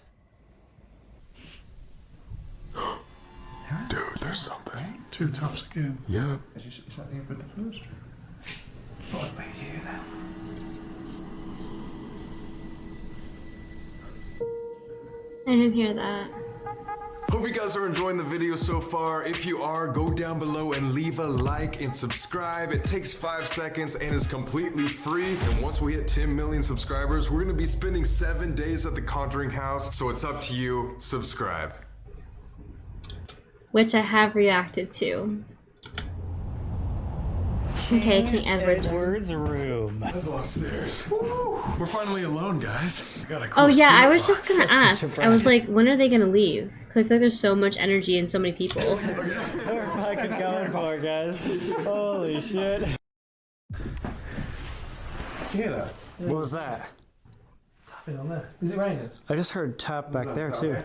Dude, there's something. 2 taps again. Yeah. Is that the end of the first room? I didn't hear that. Hope you guys are enjoying the video so far. If you are, go down below and leave a like and subscribe. It takes 5 seconds and is completely free. And once we hit 10 million subscribers, we're gonna be spending 7 days at the Conjuring House. So it's up to you. Subscribe. Which I have reacted to. Okay, King Edward's room. That's a lot of stairs. Woo. We're finally alone, guys. Got a cool Oh yeah, I spirit was box. just gonna ask. I was like, when are they gonna leave? 'Cause I feel like there's so much energy and so many people. We're fucking going for it, guys. Holy shit. Hear that? What was that? Tapping on there. Is it raining? I just heard tap back there too.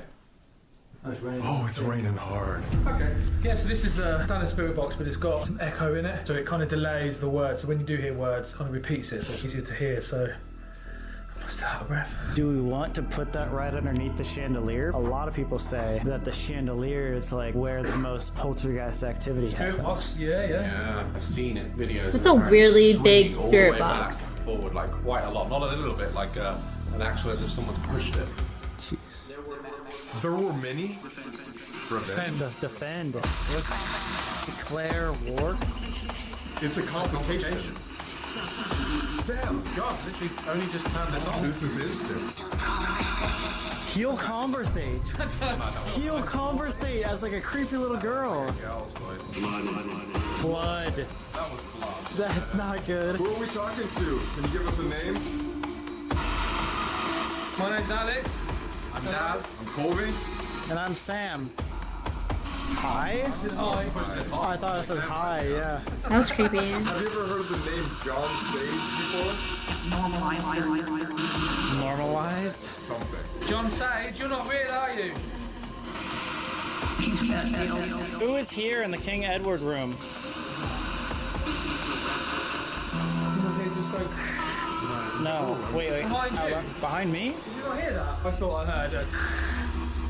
Oh, it's raining. Oh, it's raining hard. Okay. Yeah, so this is a standard spirit box, but it's got some echo in it, so it kind of delays the words. So when you do hear words, it kind of repeats it, so it's easier to hear. So I'm still out of breath. Do we want to put that right underneath the chandelier? A lot of people say that the chandelier is like where the most poltergeist activity Spirit happens. box, yeah. Yeah, I've seen it. Videos. That's of a it really swinging big all the spirit way box. back and forward, like quite a lot. Not a little bit, like an actual as if someone's pushed it. There were many. Defend. Let's declare war. It's a complication. Sam, God, literally only just turned this on. this is instant. He'll conversate. He'll conversate as like a creepy little girl. Girl's voice. Blood. That was blood. That's not good. Who are we talking to? Can you give us a name? My name's Alex. I'm Daz. I'm Colby. And I'm Sam. Hi? Hi. Oh, I thought it said hi, yeah. That was creepy. Have you ever heard of the name John Sage before? Normalize? Something. John Sage, you're not real, are you? Who is here in the King Edward room? Just go. No. Wait. Behind you. Behind me? Did you not hear that? I thought I heard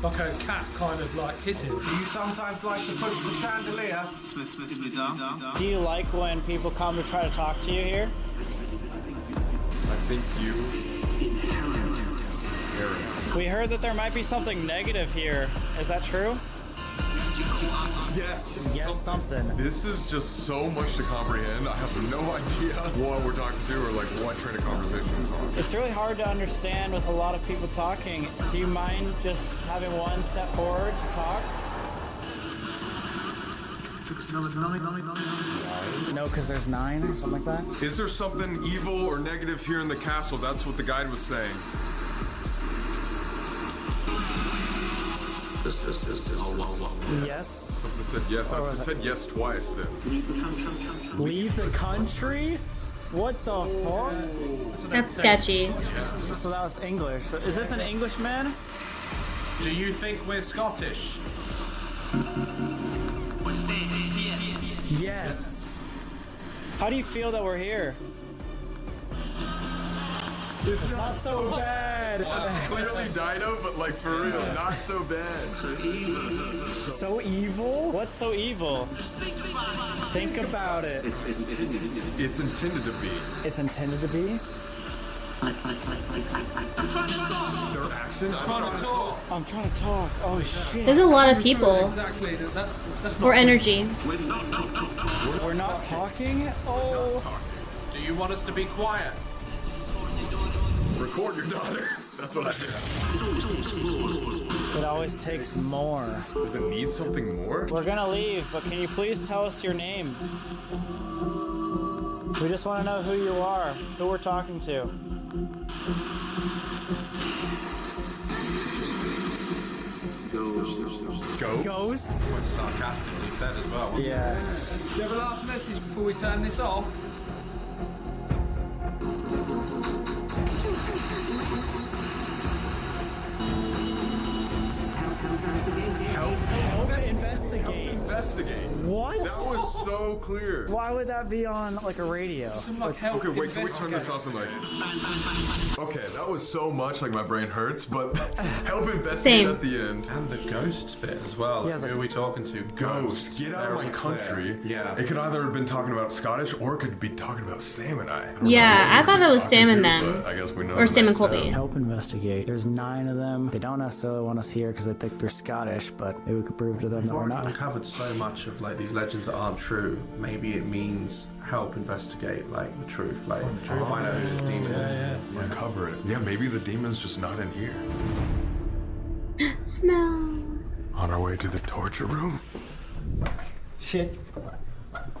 like a cat kind of like hissing. Do you sometimes like to push the chandelier? Do you like when people come to try to talk to you here? I think you. We heard that there might be something negative here. Is that true? Yes. Yes, something. This is just so much to comprehend. I have no idea what we're talking to or like what train of conversation is on. It's really hard to understand with a lot of people talking. Do you mind just having one step forward to talk? No, because there's 9 or something like that. Is there something evil or negative here in the castle? That's what the guide was saying. Yes. Something said yes. I said yes twice then. Leave the country? What the fuck? That's sketchy. So that was English. So is this an Englishman? Do you think we're Scottish? Yes. How do you feel that we're here? It's not so bad. Clearly Dido, but like for real, not so bad. So evil? What's so evil? Think about it. It's intended to be. It's intended to be? Their accent? I'm trying to talk. Oh shit. There's a lot of people. Exactly. That's not. Or energy. We're not talking? Oh. Do you want us to be quiet? Record your daughter. That's what I did. It always takes more. Does it need something more? We're gonna leave, but can you please tell us your name? We just want to know who you are, who we're talking to. Ghost? Quite sarcastically said as well. wasn't it? Yeah. Do you have a last message before we turn this off? Help investigate. Investigate. What? That was so clear. Why would that be on like a radio? Some like help. Okay, wait, can we turn this off and like... Okay, that was so much, like my brain hurts, but help investigate Same. at the end. And the ghosts bit as well. Yeah, Like, it's who like- are we talking to? Ghosts, get out of my Very clear. country. Yeah. It could either have been talking about Scottish or it could be talking about Sam and I. don't Yeah, know who I thought we're it was talking Sam and to, them. but I guess we know Or Sam and next Colby. step. Help investigate. There's 9 of them. They don't necessarily want us here because they think they're Scottish, but maybe we could prove to them that we're We've not. uncovered so much of like these legends that aren't true. Maybe it means help investigate like the truth, like find out who this demon is. Uncover it. Yeah, maybe the demon's just not in here. Snow. On our way to the torture room. Shit.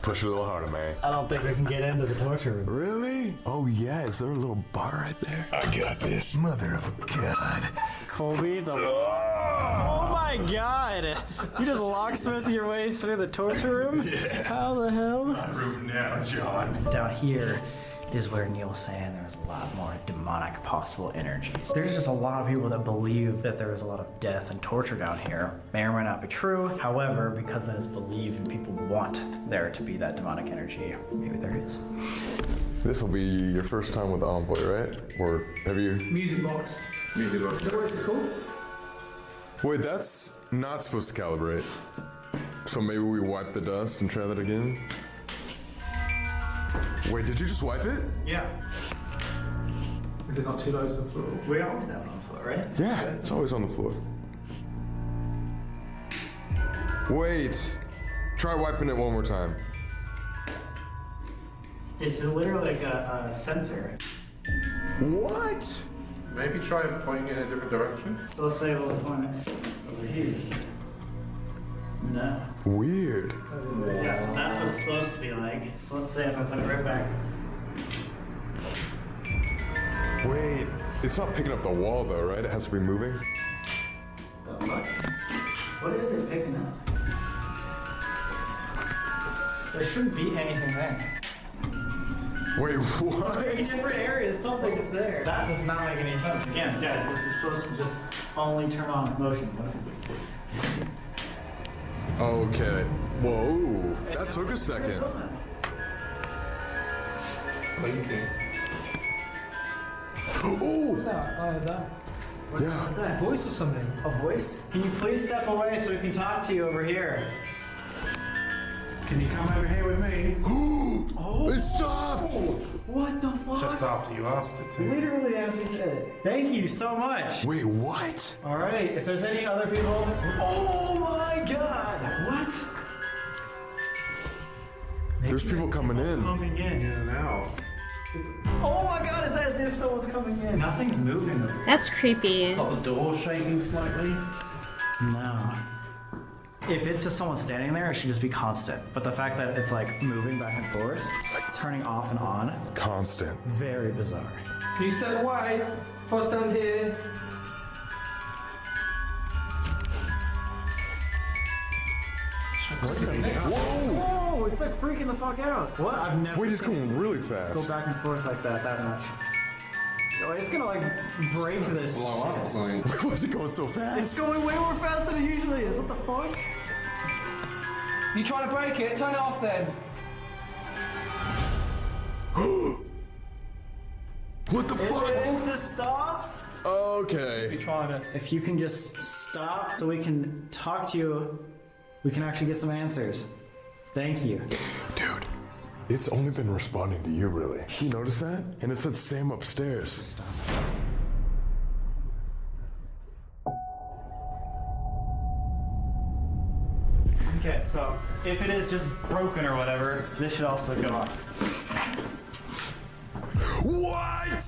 Push it a little harder, man. I don't think we can get into the torture room. Really? Oh yeah, is there a little bar right there? I got this. Mother of God. Colby, the... Oh my god! You just locksmith your way through the torture room? Yeah. How the hell? Room now, John. Down here is where Neil was saying there's a lot more demonic possible energies. There's just a lot of people that believe that there is a lot of death and torture down here. May or may not be true. However, because that is believed and people want there to be that demonic energy, maybe there is. This will be your first time with the Envoy, right? Or have you... Music box. Music box. Is that what it's called? Wait, that's not supposed to calibrate. So maybe we wipe the dust and try that again? Wait, did you just wipe it? Yeah. Is it not too low to the floor? We always have it on the floor, right? Yeah, it's always on the floor. Wait. Try wiping it one more time. It's literally like a sensor. What? Maybe try pointing it in a different direction. So let's say we'll point it over here. No. Weird. Yeah, so that's what it's supposed to be like. So let's say if I put it right back. Wait. It's not picking up the wall though, right? It has to be moving. The fuck? What is it picking up? There shouldn't be anything there. Wait, what? In different areas, something is there. That does not make any sense. Again, guys, this is supposed to just only turn on motion. Okay. Whoa. That took a second. Blinking. Oh! What's that? I heard that. Yeah. What's that? Voice or something? A voice? Can you please step away so we can talk to you over here? Can you come over here with me? It stopped! What the fuck? Just after you asked it to. Literally as you said it. Thank you so much. Wait, what? All right, if there's any other people. Oh my god! What? There's people coming in. Coming in. Yeah, now. Oh my god, it's as if someone's coming in. Nothing's moving. That's creepy. Got the door shaking slightly. No. If it's just someone standing there, it should just be constant. But the fact that it's like moving back and forth, it's like turning off and on, Constant. very bizarre. Can you step away? If I stand here. Whoa, it's like freaking the fuck out. What? I've never Wait, it's seen going really it fast. go back and forth like that much. Oh, it's gonna like break this. Blow up or shit. something. Why is it going so It's fast? going way more fast than it usually is. What the fuck? You trying to break it? Turn it off then. What the fuck? It just stops. Okay. Trying to. If you can just stop so we can talk to you, we can actually get some answers. Thank you. Dude, it's only been responding to you, really. You notice that? And it said Sam upstairs. Stop. Okay, so if it is just broken or whatever, this should also go off. What?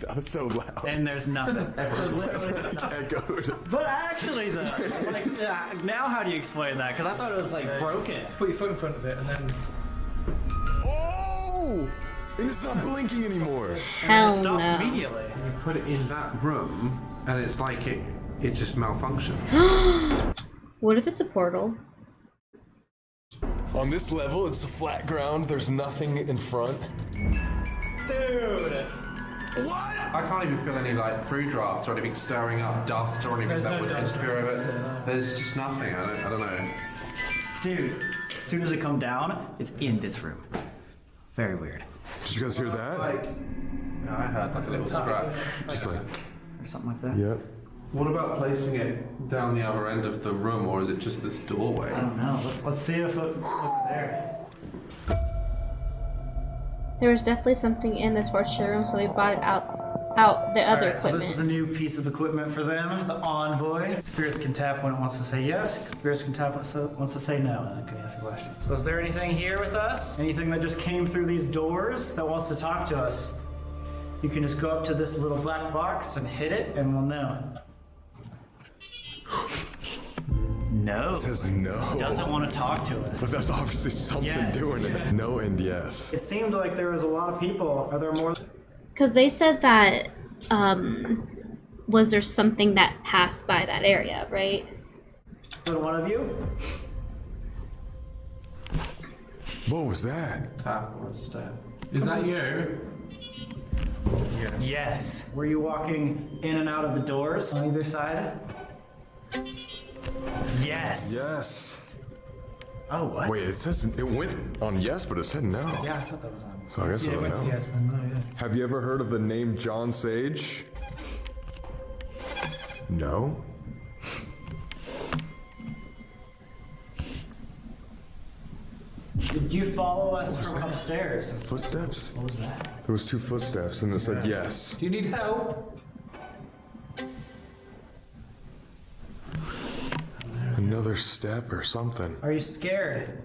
That was so loud. And there's nothing. There's literally nothing. Echoed. But actually, though, like, now how do you explain that? Because I thought it was like broken. Put your foot in front of it and then. Oh! And it's not blinking anymore. And then it Hell stops no. immediately. You put it in that room, and it's like it just malfunctions. What if it's a portal? On this level, it's a flat ground. There's nothing in front. Dude! What? I can't even feel any like through drafts or anything stirring up dust or anything There's that no would dust. interfere with it. There's just nothing. I don't know. Dude, as soon as it come down, it's in this room. Very weird. Did you guys hear that? Yeah, I heard like a little scratch. Just like, Or something like that. yep. What about placing it down the other end of the room, or is it just this doorway? I don't know. Let's see if it over there. There was definitely something in the torture room, so we brought it out the other Alright, so equipment. this is a new piece of equipment for them, the Envoy. Spirits can tap when it wants to say yes. Spirits can tap when it wants to say no, and it can answer questions. So is there anything here with us? Anything that just came through these doors that wants to talk to us? You can just go up to this little black box and hit it, and we'll know. No. It says no. Doesn't want to talk to us. But that's obviously something Yes. doing it. No and yes. It seemed like there was a lot of people. Are there more? Because they said that, was there something that passed by that area, right? than one of you? What was that? Tap or a step. Is that you? Yes. Were you walking in and out of the doors on either side? Yes. Yes. Oh, what? Wait, it says it went on yes, but it said no. Yeah, I thought that was on. So I guess I Yeah, don't went to know. yes and no, yeah. Have you ever heard of the name John Sage? No. Did you follow us from upstairs? Footsteps? What was that? There was 2 footsteps and it said yes. Do you need help? Another step or something. Are you scared?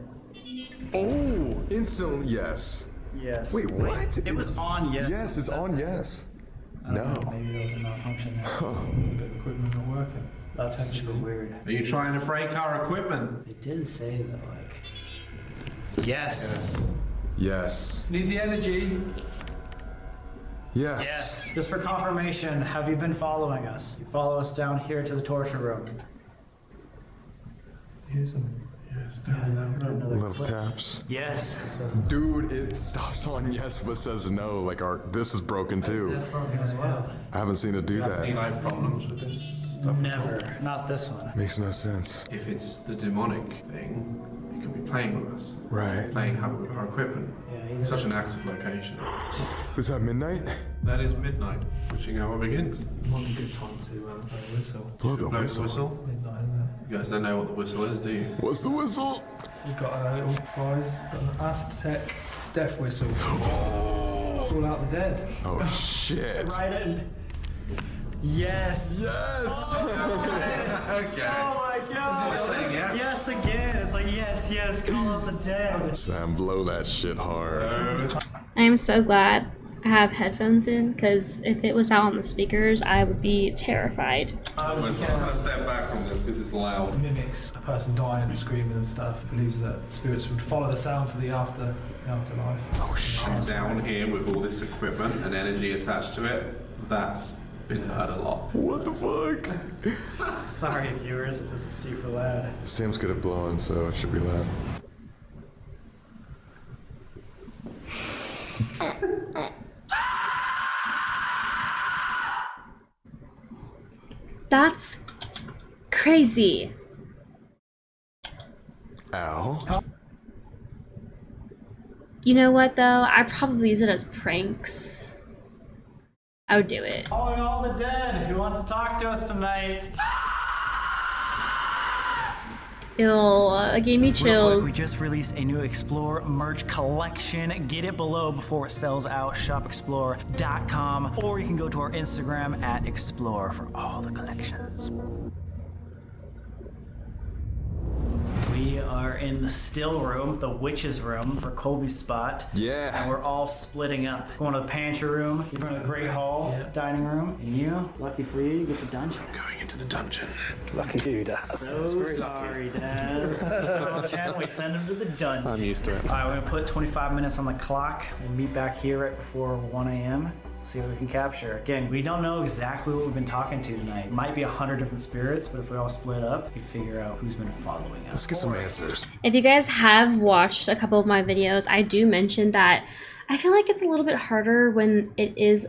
Oh, instantly yes. Yes. Wait, what? It was on yes. Yes, it's on yes. I don't know, No. maybe there was a malfunction there. The equipment not working. That's super weird. Are you trying to break our equipment? They did say though, like. Yes. Yes. Need the energy. Yes. Yes. Just for confirmation, have you been following us? You follow us down here to the torture room. Here's some. Yes, down that road. Another Little clip. taps. Yes. Dude, it stops on yes but says no. Like this is broken too. That's broken as well. I haven't seen it do Any that. life problems with this stuff? at all? Never. Not this one. Makes no sense. If it's the demonic thing, it could be playing with us. Right. Playing havoc with our equipment. Yeah, It's such an active location. Was that midnight? That is midnight, witching hour begins. Might be a good time to blow the whistle. Blow the Blow the whistle. whistle. Midnight, isn't it? You guys don't know what the whistle is, do you? What's the whistle? We've got a little prize, got an Aztec death whistle. Oh, Call out the dead. oh shit. Right in. Yes. Yes. Okay. Oh my god. saying yes. Yes again. It's like yes, yes. Call out the dead. Sam, blow that shit hard. I am so glad I have headphones in, because if it was out on the speakers, I would be terrified. I'm gonna step back from this because it's loud. Mimics a person dying and screaming and stuff. Believes that spirits would follow the sound to the afterlife. Oh shit. I'm down here with all this equipment and energy attached to it. That's been heard a lot. What the fuck? Sorry, viewers, if this is super loud. Sam's good at blowing, so it should be loud. That's crazy. Ow. You know what though? I'd probably use it as pranks. I would do it. Calling all the dead who want to talk to us tonight. It gave me Real quick, chills. we just released a new Explore merch collection. Get it below before it sells out. Shopexplore.com, or you can go to our Instagram at Explore for all the collections. We are in the still room, the witch's room for Colby's spot. Yeah. And we're all splitting up. Going to the pantry room, you're going to the great hall, dining room, and you, lucky for you, you get the dungeon. Going into the dungeon. Lucky for you, Daz. So sorry, Dad. We send him to the dungeon. I'm used to it. All right, we're going to put 25 minutes on the clock. We'll meet back here right before 1 a.m. See what we can capture. Again, we don't know exactly what we've been talking to tonight. It might be 100 different spirits, but if we all split up, we can figure out who's been following us. Let's get some answers. If you guys have watched a couple of my videos, I do mention that I feel like it's a little bit harder when it's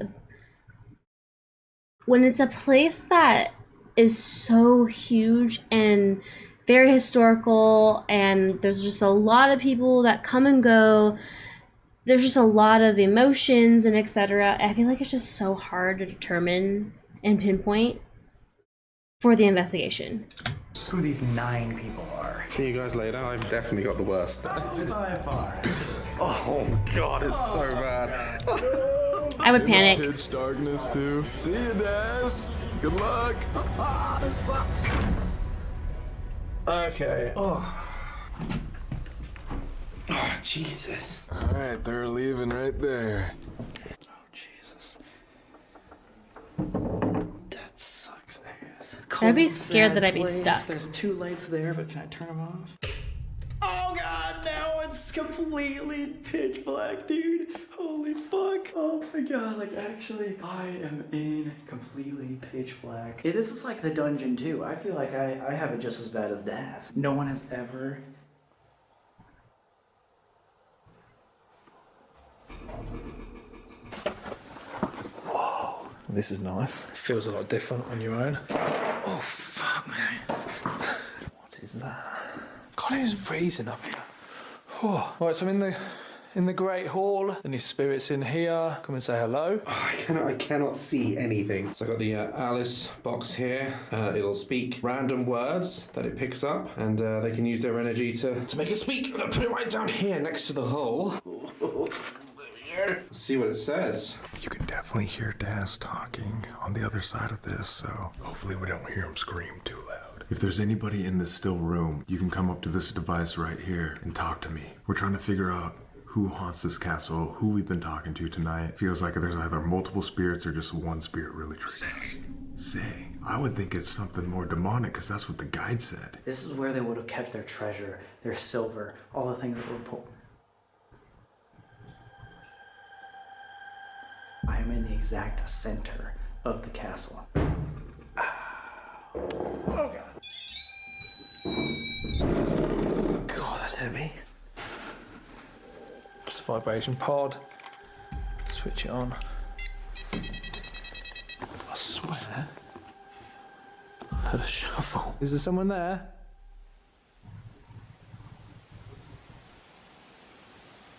a place that is so huge and very historical, and there's just a lot of people that come and go. There's just a lot of emotions and etc. I feel like it's just so hard to determine and pinpoint for the investigation. Who these 9 people are. See you guys later. I've definitely got the worst. By far. Oh God, it's so bad. I would panic. Pitch darkness too. See you, Daz. Good luck. This sucks. Okay. Oh, Jesus. All right, they're leaving right there. Oh, Jesus. That sucks ass. I'd be scared that I'd be stuck. There's 2 lights there, but can I turn them off? Oh God, now it's completely pitch black, dude. Holy fuck. Oh my God, like actually, I am in completely pitch black. This is like the dungeon too. I feel like I have it just as bad as Daz. No one has ever... Whoa. This is nice. Feels a lot different on your own. Oh, fuck, man. What is that? God, it's freezing up here. Oh. Right, so I'm in the Great Hall. Any spirits in here? Come and say hello. Oh, I cannot see anything. So I got the Alice box here. It'll speak random words that it picks up, and they can use their energy to make it speak. I'm gonna put it right down here next to the hole. Let's see what it says. You can definitely hear Daz talking on the other side of this, so hopefully we don't hear him scream too loud. If there's anybody in this still room, you can come up to this device right here and talk to me. We're trying to figure out who haunts this castle, who we've been talking to tonight. Feels like there's either multiple spirits or just one spirit really triggers. Say, I would think it's something more demonic because that's what the guide said. This is where they would have kept their treasure, their silver, all the things that were I am in the exact center of the castle. Oh God. God, that's heavy. Just a vibration pod. Switch it on. I swear. I heard a shuffle. Is there someone there?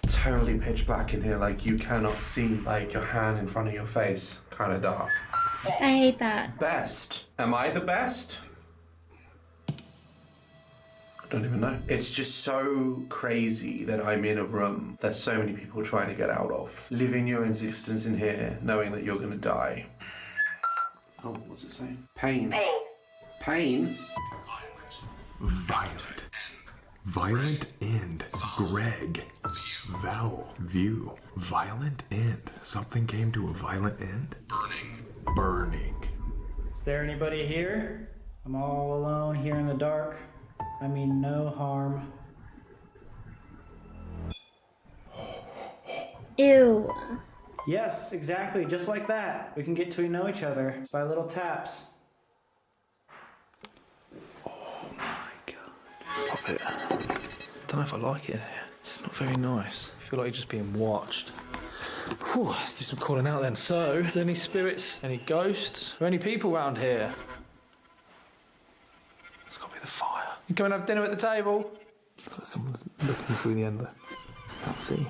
Totally pitch black in here, like you cannot see like your hand in front of your face. Kind of dark. I hate that. Best. Am I the best? I don't even know. It's just so crazy that I'm in a room that so many people trying to get out of. Living your existence in here, knowing that you're gonna die. Oh, what's it saying? Pain. Pain? Violent. Violent end. Greg. Vowel. View. Violent end. Something came to a violent end? Burning. Is there anybody here? I'm all alone here in the dark. I mean no harm. Ew. Yes, exactly, just like that. We can get to know each other by little taps. Pop it. Don't know if I like it in here. It's not very nice. I feel like you're just being watched. Whew, let's do some calling out then. So, is there any spirits, any ghosts, or any people around here? It's got to be the fire. You come and have dinner at the table? Someone's looking through the end of the... Let's see.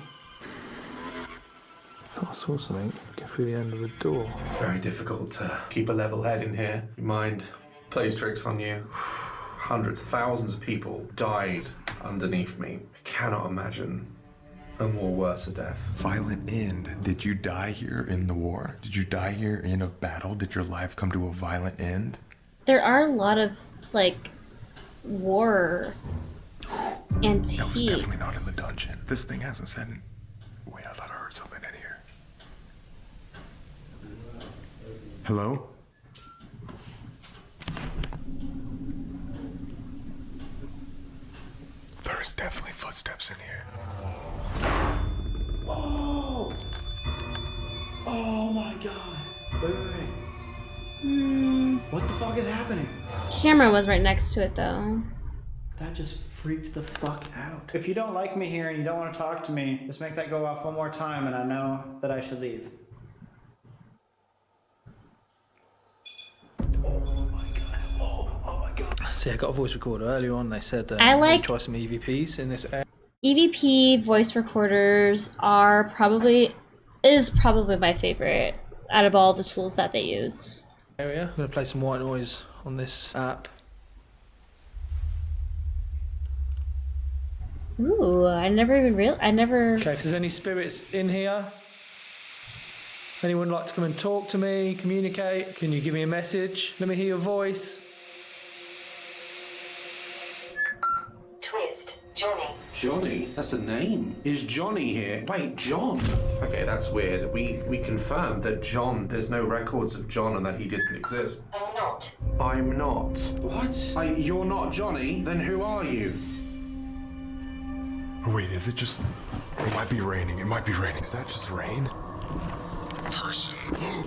I thought I saw something looking through the end of the door. It's very difficult to keep a level head in here. Your mind plays tricks on you. Hundreds, thousands of people died underneath me. I cannot imagine a more worse death. Violent end. Did you die here in the war? Did you die here in a battle? Did your life come to a violent end? There are a lot of, like, war antiques. That was definitely not in the dungeon. This thing hasn't said. Wait, I thought I heard something in here. Hello? There's definitely footsteps in here. Oh! Oh my god. Wait. What the fuck is happening? Camera was right next to it though. That just freaked the fuck out. If you don't like me here and you don't want to talk to me, just make that go off one more time and I know that I should leave. Oh my god. Oh my god. See, I got a voice recorder earlier on. They said I like- try some EVPs in this area. EVP voice recorders is probably my favorite out of all the tools that they use. I'm gonna play some white noise on this app. Ooh, I never. Okay, if there's any spirits in here, anyone like to come and talk to me, communicate? Can you give me a message? Let me hear your voice. Twist, Johnny. Johnny? That's a name. Is Johnny here? Wait, John? Okay, that's weird. We confirmed that John, there's no records of John and that he didn't exist. I'm not. I'm not. What? You're not Johnny? Then who are you? Wait, is it just... It might be raining. It might be raining. Is that just rain?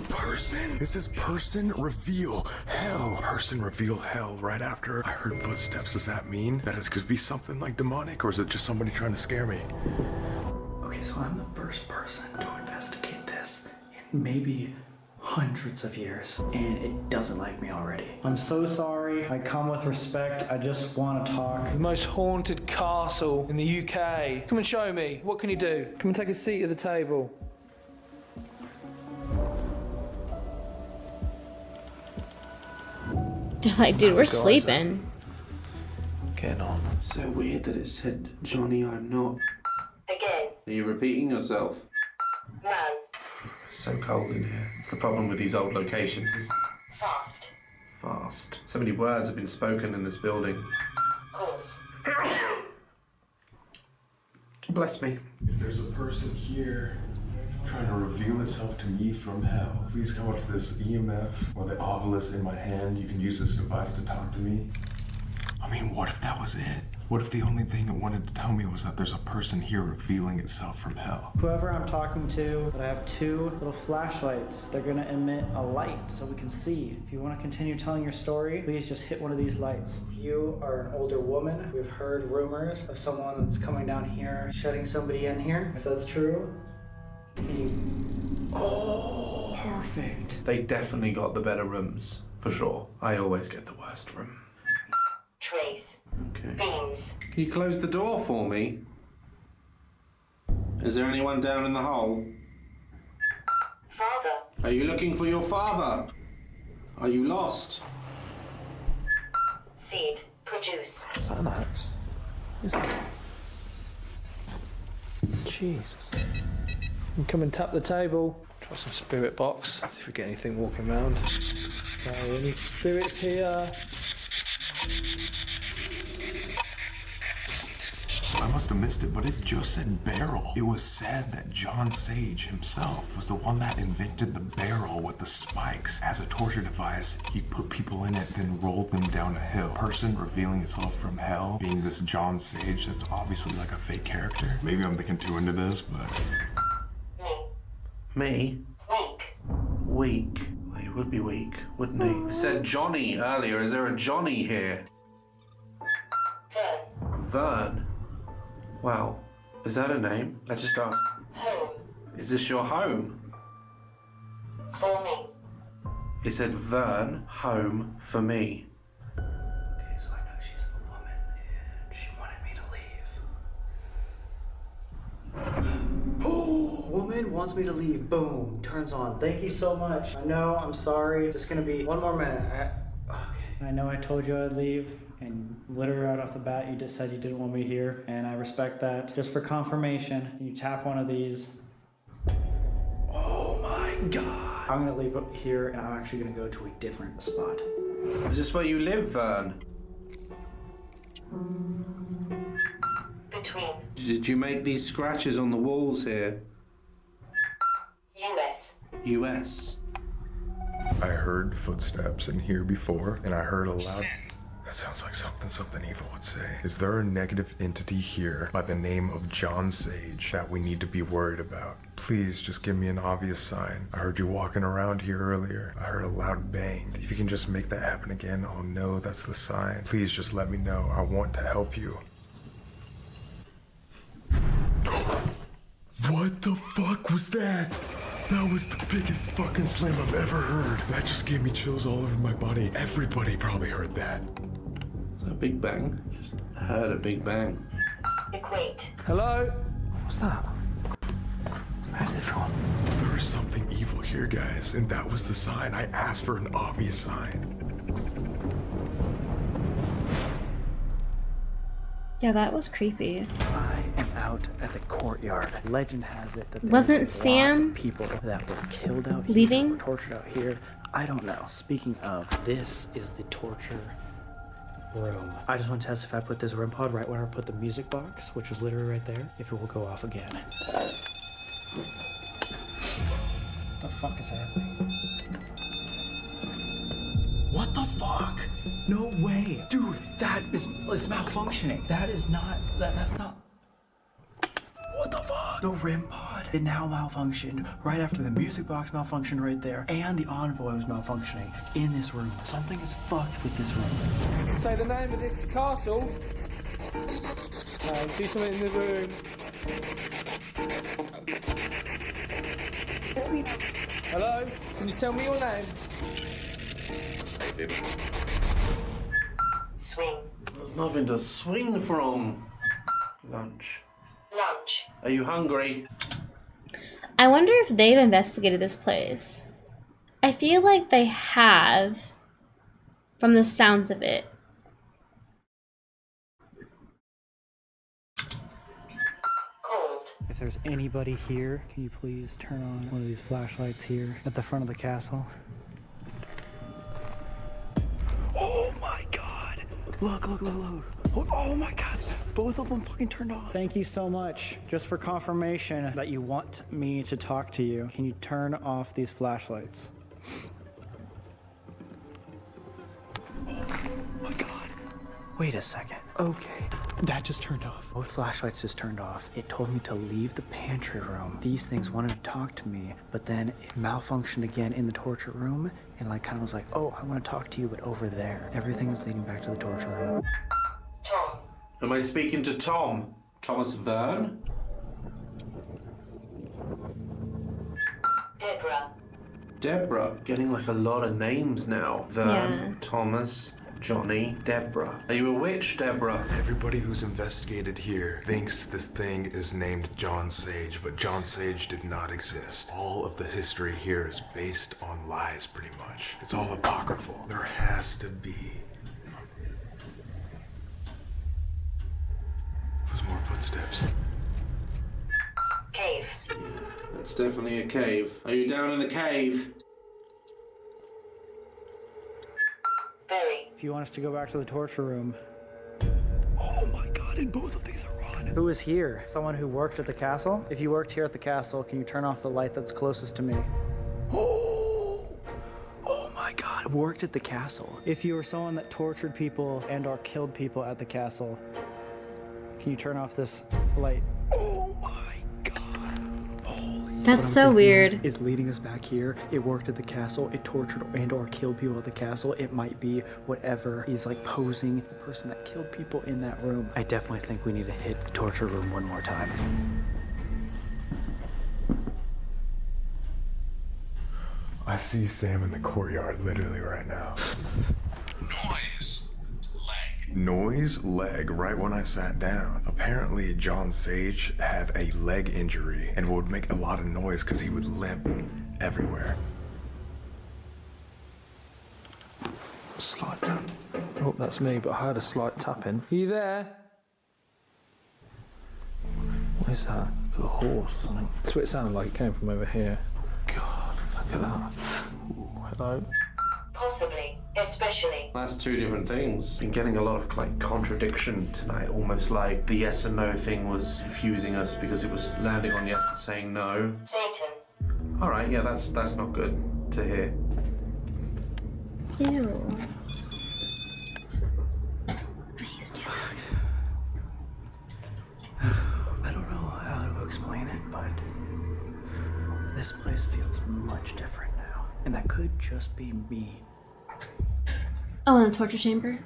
Person? This is person reveal hell. Person reveal hell right after I heard footsteps. Does that mean that it could be something like demonic, or is it just somebody trying to scare me? Okay, so I'm the first person to investigate this in maybe hundreds of years, and it doesn't like me already. I'm so sorry. I come with respect. I just want to talk. The most haunted castle in the UK. Come and show me. What can you do? Come and take a seat at the table. They're like, dude, we're sleeping. Getting on. So weird that it said, Johnny, I'm not. Again. Are you repeating yourself? Man. It's so cold in here. It's the problem with these old locations is Fast. fast. So many words have been spoken in this building. Course. Bless me. If there's a person here trying to reveal itself to me from hell, please come up to this EMF or the obelisk in my hand. You can use this device to talk to me. I mean, what if that was it? What if the only thing it wanted to tell me was that there's a person here revealing itself from hell? Whoever I'm talking to, but I have two little flashlights. They're gonna emit a light so we can see. If you want to continue telling your story, please just hit one of these lights. If you are an older woman, we've heard rumors of someone that's coming down here, shutting somebody in here. If that's true, can you... Oh, perfect. They definitely got the better rooms, for sure. I always get the worst room. Trays. Okay. Beans. Can you close the door for me? Is there anyone down in the hole? Father. Are you looking for your father? Are you lost? Seed. Produce. Is that an axe? Is that? Jesus. And come and tap the table. Try some spirit box. See if we get anything walking around. Okay, any spirits here? I must have missed it, but it just said barrel. It was said that John Sage himself was the one that invented the barrel with the spikes. As a torture device, he put people in it, then rolled them down a hill. Person revealing itself from hell, being this John Sage that's obviously like a fake character. Maybe I'm thinking too into this, but... Me? Weak. Weak. Well, he would be weak, wouldn't he? It said Johnny earlier. Is there a Johnny here? Vern. Vern? Wow. Is that a name? I just asked. Home. Is this your home? For me. It said Vern, home for me. Okay, so I know she's a woman and she wanted me to leave. Oh, woman wants me to leave. Boom, turns on. Thank you so much. I know, I'm sorry. Just gonna be one more minute. Okay. I know I told you I'd leave, and literally right off the bat, you just said you didn't want me here, and I respect that. Just for confirmation, you tap one of these. Oh my God. I'm gonna leave it here, and I'm actually gonna go to a different spot. Is this where you live, Vern? Did you make these scratches on the walls here? US. US. I heard footsteps in here before, and I heard a loud... That sounds like something evil would say. Is there a negative entity here by the name of John Sage that we need to be worried about? Please just give me an obvious sign. I heard you walking around here earlier. I heard a loud bang. If you can just make that happen again, I'll know that's the sign. Please just let me know. I want to help you. What the fuck was that? That was the biggest fucking slam I've ever heard. That just gave me chills all over my body. Everybody probably heard that. Is that a big bang? Just heard a big bang. Equate. Hello? What's that? Where's everyone? There is something evil here, guys, and that was the sign. I asked for an obvious sign. Yeah, that was creepy. I am out at the courtyard. Legend has it that there Wasn't was a Sam lot of people that were killed out here, leaving? were tortured out here. I don't know. Speaking of, this is the torture room. I just want to test if I put this REM pod right where I put the music box, which was literally right there, if it will go off again. What the fuck is happening? What the fuck? No way. Dude, it's malfunctioning. That is not, that's not. What the fuck? The REM pod, it now malfunctioned right after the music box malfunctioned right there, and the envoy was malfunctioning in this room. Something is fucked with this room. Say the name of this castle. Do something in the room. Hello? Can you tell me your name? Swing. There's nothing to swing from. Lunch. Lunch. Are you hungry? I wonder if they've investigated this place. I feel like they have, from the sounds of it. Cold. If there's anybody here, can you please turn on one of these flashlights here at the front of the castle? Oh my god! Look. Oh my god! Both of them fucking turned off. Thank you so much. Just for confirmation that you want me to talk to you, can you turn off these flashlights? Oh my god. Wait a second. Okay. That just turned off. Both flashlights just turned off. It told me to leave the pantry room. These things wanted to talk to me, but then it malfunctioned again in the torture room and like kind of was like, oh, I want to talk to you, but over there. Everything is leading back to the torture room. Tom. Am I speaking to Tom? Thomas Verne? Deborah. Deborah. Getting like a lot of names now. Verne, Yeah. Thomas, Johnny, Deborah. Are you a witch, Deborah? Everybody who's investigated here thinks this thing is named John Sage, but John Sage did not exist. All of the history here is based on lies, pretty much. It's all apocryphal. There has to be. There's more footsteps. Cave. It's definitely a cave. Are you down in the cave? Very. If you want us to go back to the torture room. Oh my god, and both of these are on. Who is here? Someone who worked at the castle? If you worked here at the castle, can you turn off the light that's closest to me? Oh my god, worked at the castle. If you were someone that tortured people and or killed people at the castle, can you turn off this light? Oh my god. Holy. That's so weird. It's leading us back here. It worked at the castle. It tortured and or killed people at the castle. It might be whatever is like posing the person that killed people in that room. I definitely think we need to hit the torture room one more time. I see Sam in the courtyard literally right now. Noise, leg, right when I sat down. Apparently, John Sage had a leg injury and would make a lot of noise because he would limp everywhere. Slight tap. Oh, that's me, but I heard a slight tapping. Are you there? What is that? Like a horse or something? That's what it sounded like. It came from over here. God, look at that. Ooh, hello. Possibly. especially. That's two different things. Been getting a lot of like contradiction tonight, almost like the yes and no thing was confusing us because it was landing on yes but saying no. Satan. All right, yeah, that's not good to hear. Ew. Please do. I don't know how to explain it, but this place feels much different now. And that could just be me. Oh, in the torture chamber?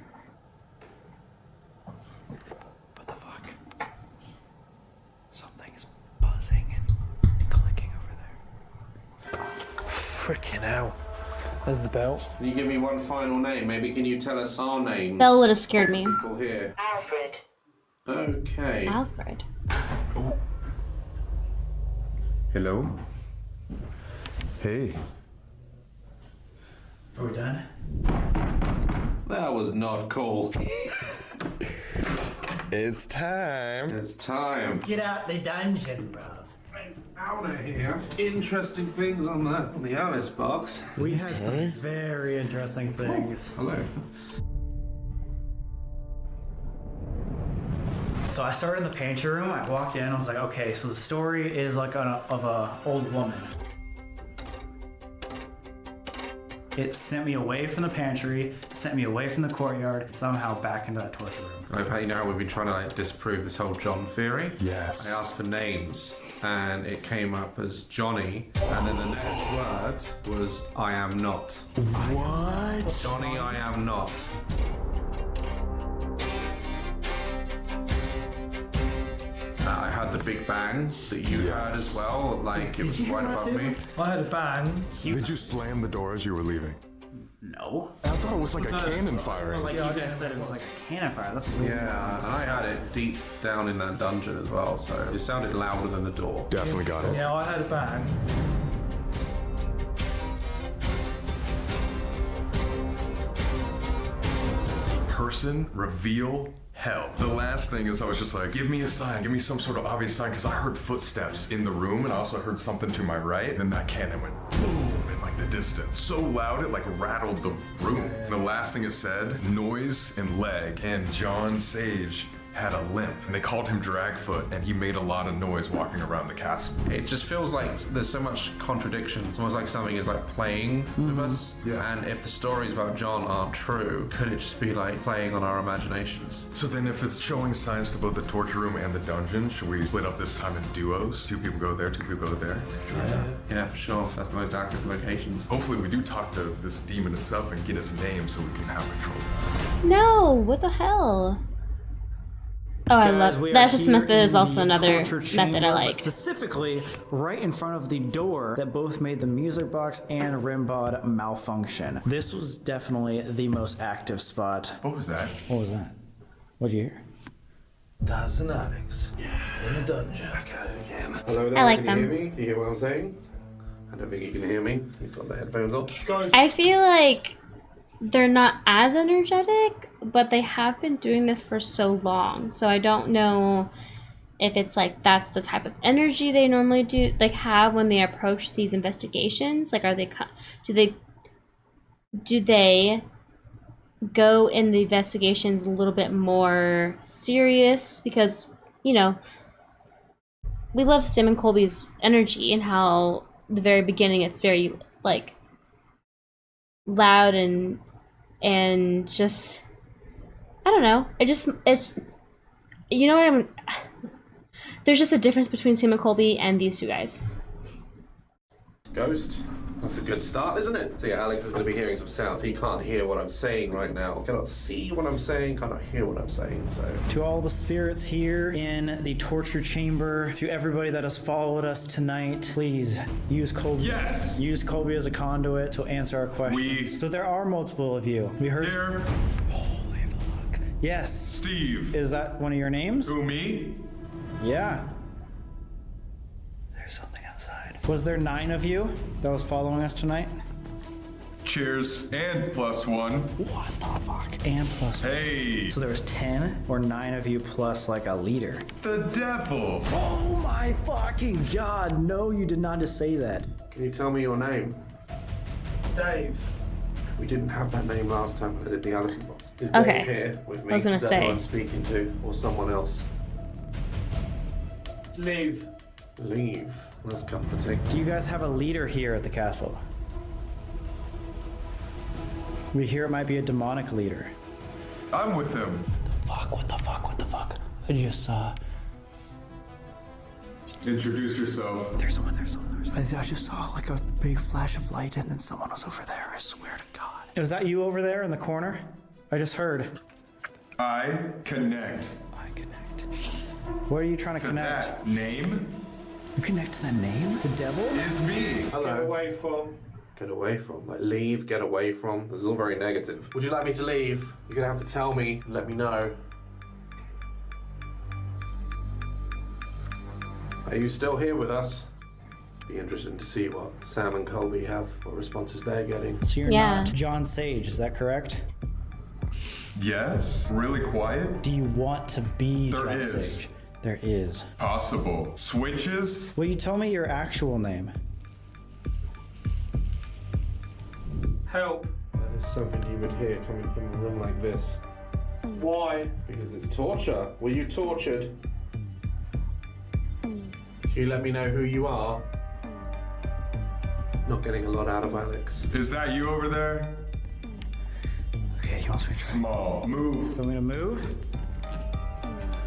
What the fuck? Something is buzzing and clicking over there. Freaking hell. There's the bell. Can you give me one final name? Maybe can you tell us our names? Belle would have scared me. People here. Alfred. Okay. Alfred. Hello? Hey. Are we done? That was not cool. It's time. It's time. Get out the dungeon, bro. Out of here. Interesting things on the Alice box. We had some very interesting things. Hello. So I started in the pantry room. I walked in. I was like, okay, so the story is like of a old woman. It sent me away from the pantry, sent me away from the courtyard, and somehow back into that torture room. Like how you know how we've been trying to like disprove this whole John theory? Yes. I asked for names and it came up as Johnny, and then the next word was I am not. What? Johnny, I am not. I had the big bang that you heard as well, like it was right above me. I had a bang. Did you slam the door as you were leaving? No. I thought it was like a cannon firing. Like you guys said, it was like a cannon fire. That's weird. Yeah, and I had it deep down in that dungeon as well, so it sounded louder than the door. Definitely got it. Yeah, I had a bang. Person, reveal, hell. The last thing is I was just like, give me a sign, give me some sort of obvious sign, because I heard footsteps in the room and I also heard something to my right, and then that cannon went boom in like the distance. So loud it like rattled the room. The last thing it said, noise and leg, and John Sage had a limp, and they called him Dragfoot, and he made a lot of noise walking around the castle. It just feels like there's so much contradiction. It's almost like something is like playing with us. Yeah. And if the stories about John aren't true, could it just be like playing on our imaginations? So then if it's showing signs to both the torture room and the dungeon, should we split up this time in duos? 2 people go there, 2 people go there. Yeah, for sure. That's the most active locations. Hopefully we do talk to this demon itself and get its name so we can have control. No, what the hell? Oh, I love We are that assist here method is in also the another torture method chamber, I but like. Specifically, right in front of the door that both made the music box and Rimbod malfunction. This was definitely the most active spot. What was that? What was that? What did you hear? Daz and Alex. In the dungeon. Again. Hello there, I like can them. you hear me? Do you hear what I'm saying? I don't think you can hear me. He's got the headphones on. I feel like they're not as energetic, but they have been doing this for so long. So I don't know if it's like that's the type of energy they normally do like have when they approach these investigations. Like, are they do they go in the investigations a little bit more serious? Because, you know, we love Sam and Colby's energy and how the very beginning it's very like loud and just, I don't know. It's, you know what there's just a difference between Sam and Colby and these two guys. Ghost. That's a good start, isn't it? So yeah, Alex is going to be hearing some sounds. He can't hear what I'm saying right now. Cannot see what I'm saying, cannot hear what I'm saying, so... To all the spirits here in the torture chamber, to everybody that has followed us tonight, please use Colby. Yes! Use Colby as a conduit to answer our questions. So there are multiple of you. We heard. Here, Holy fuck. Yes. Steve. Is that one of your names? Who, me? Yeah. There's something outside. Was there 9 of you that was following us tonight? Cheers. And +1. What the fuck? And plus 1. Hey! So there was 10 or 9 of you plus like a leader. The devil! Oh my fucking god, no, you did not just say that. Can you tell me your name? Dave. We didn't have that name last time when I did the Allison box. Is Okay. Dave here with me? I was gonna Is that who say. I'm speaking to, or someone else? Leave. Leave. That's comforting. Do you guys have a leader here at the castle? We hear it might be a demonic leader. I'm with him. What the fuck? I just saw. Introduce yourself. There's someone. I just saw like a big flash of light and then someone was over there. I swear to God. Was that you over there in the corner? I just heard. I connect. What are you trying to To connect? that name You connect to that name? The devil? is me. Hello. Get away from. Get away from. Like leave, get away from. This is all very negative. Would you like me to leave? You're gonna have to tell me, let me know. Are you still here with us? Be interesting to see what Sam and Colby have, what responses they're getting. So you're Yeah. not John Sage, is that correct? Yes. Really quiet. Do you want to be There John is. Sage? There is. Possible. Switches. Will you tell me your actual name? Help. That is something you would hear coming from a room like this. Why? Because it's torture. Were you tortured? Can you let me know who you are? Not getting a lot out of Alex. Is that you over there? Okay, he wants me to try. Small. Move. Want me to move?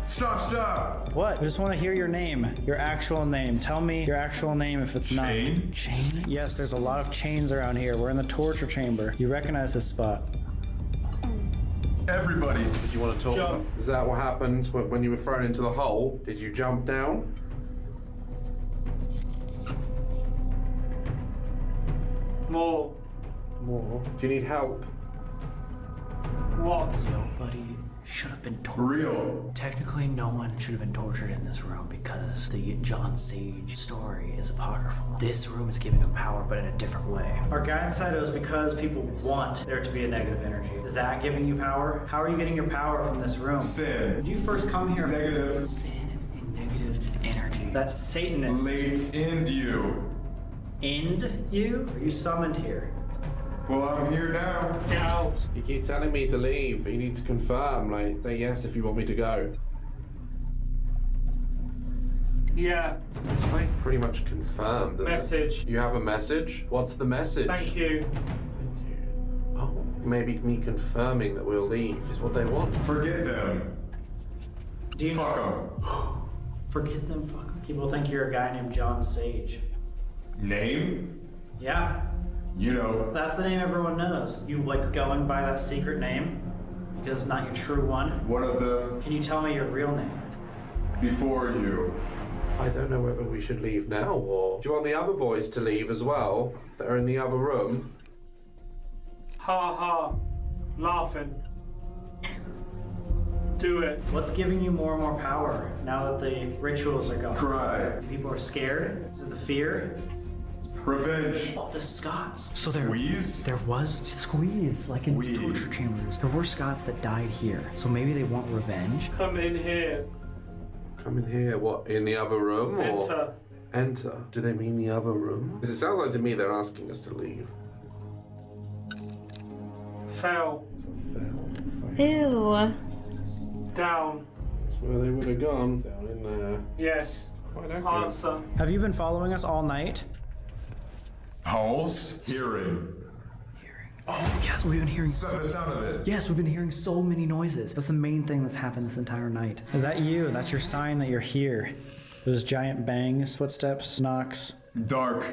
Stop. What? I just want to hear your name. Your actual name. Tell me your actual name if it's Chain? not. Chain? Yes, there's a lot of chains around here. We're in the torture chamber. You recognize this spot. Everybody. Did you want to talk? Jump. Is that what happened when you were thrown into the hole? Did you jump down? More. More. Do you need help? What? Nobody should have been For tortured. real. Technically, no one should have been tortured in this room because the John Sage story is apocryphal. This room is giving him power, but in a different way. Our guidance said it was because people want there to be a negative energy. Is that giving you power? How are you getting your power from this room? Sin. Did you first come here? Negative. Sin and negative energy. That's Satanist. Late end you. End you? Are you summoned here? Well, I'm here now. Get out. You keep telling me to leave. You need to confirm. Like, say yes if you want me to go. Yeah. It's like pretty much confirmed. isn't it? Message. You have a message? What's the message? Thank you. Thank you. Oh, maybe me confirming that we'll leave is what they want. Forget them. Do you Fuck them. Forget them, fuck them. People think you're a guy named John Sage. Name? Yeah, You know. that's the name everyone knows. You like going by that secret name because it's not your true one. One of the Can you tell me your real name? before you. I don't know whether we should leave now or... Do you want the other boys to leave as well? That are in the other room? Ha ha. Laughing. Do it. What's giving you more and more power now that the rituals are gone? Cry. People are scared? Is it the fear? Revenge. Oh, the Scots. So there Squeeze? was squeeze, like in Weed. torture chambers. There were Scots that died here. So maybe they want revenge. Come in here. Come in here, what, in the other room or... Enter. Enter? Do they mean the other room? Because it sounds like to me they're asking us to leave. Fell. Ew. Down. That's where they would have gone. Down in there. Yes. Quite accurate. Answer. Have you been following us all night? Halls? Hearing. Oh, yes, we've been hearing. So the sound of it. Yes, we've been hearing so many noises. That's the main thing that's happened this entire night. Is that you? That's your sign that you're here. Those giant bangs, footsteps, knocks. Dark.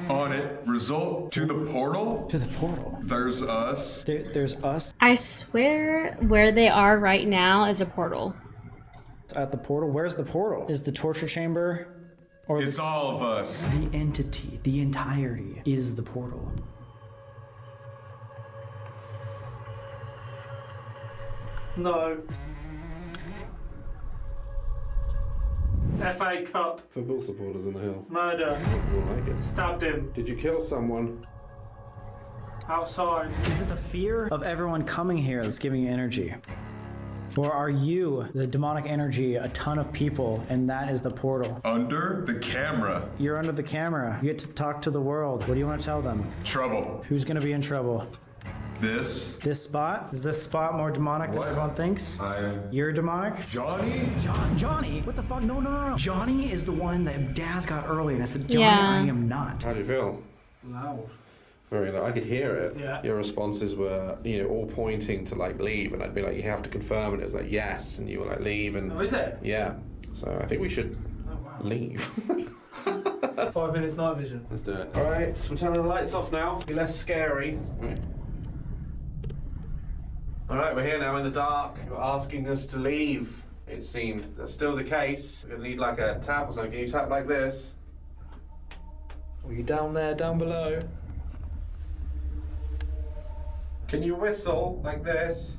On it. Result to the portal. To the portal. There's us. There's us I swear where they are right now is a portal. at the portal. Where's the portal? Is the torture chamber or It's all of us. the entity, the entirety is the portal? No. FA Cup. Football supporters in the hills. Murder. More like it. Stabbed him. Did you kill someone? Outside. Is it the fear of everyone coming here that's giving you energy? Or are you, the demonic energy, a ton of people, and that is the portal? Under the camera. You're under the camera. You get to talk to the world. What do you want to tell them? Trouble. Who's going to be in trouble? this. This spot? Is this spot more demonic than everyone thinks? You're demonic? Johnny? Johnny? What the fuck? No. Johnny is the one that Daz got earlier, and I said, Johnny, Yeah. I am not. How do you feel? Loud. Very loud. I could hear it. Yeah. Your responses were, all pointing to like leave, and I'd be like, you have to confirm, and it was like yes, and you were like leave, and Oh, is it? yeah. So I think we should leave. 5 minutes night vision. Let's do it. All right, so we're turning the lights off now. Be less scary. All right, we're here now in the dark. You're asking us to leave. It seemed that's still the case. We're gonna need like a tap or something. Can you tap like this? Were you down there, down below? Can you whistle like this?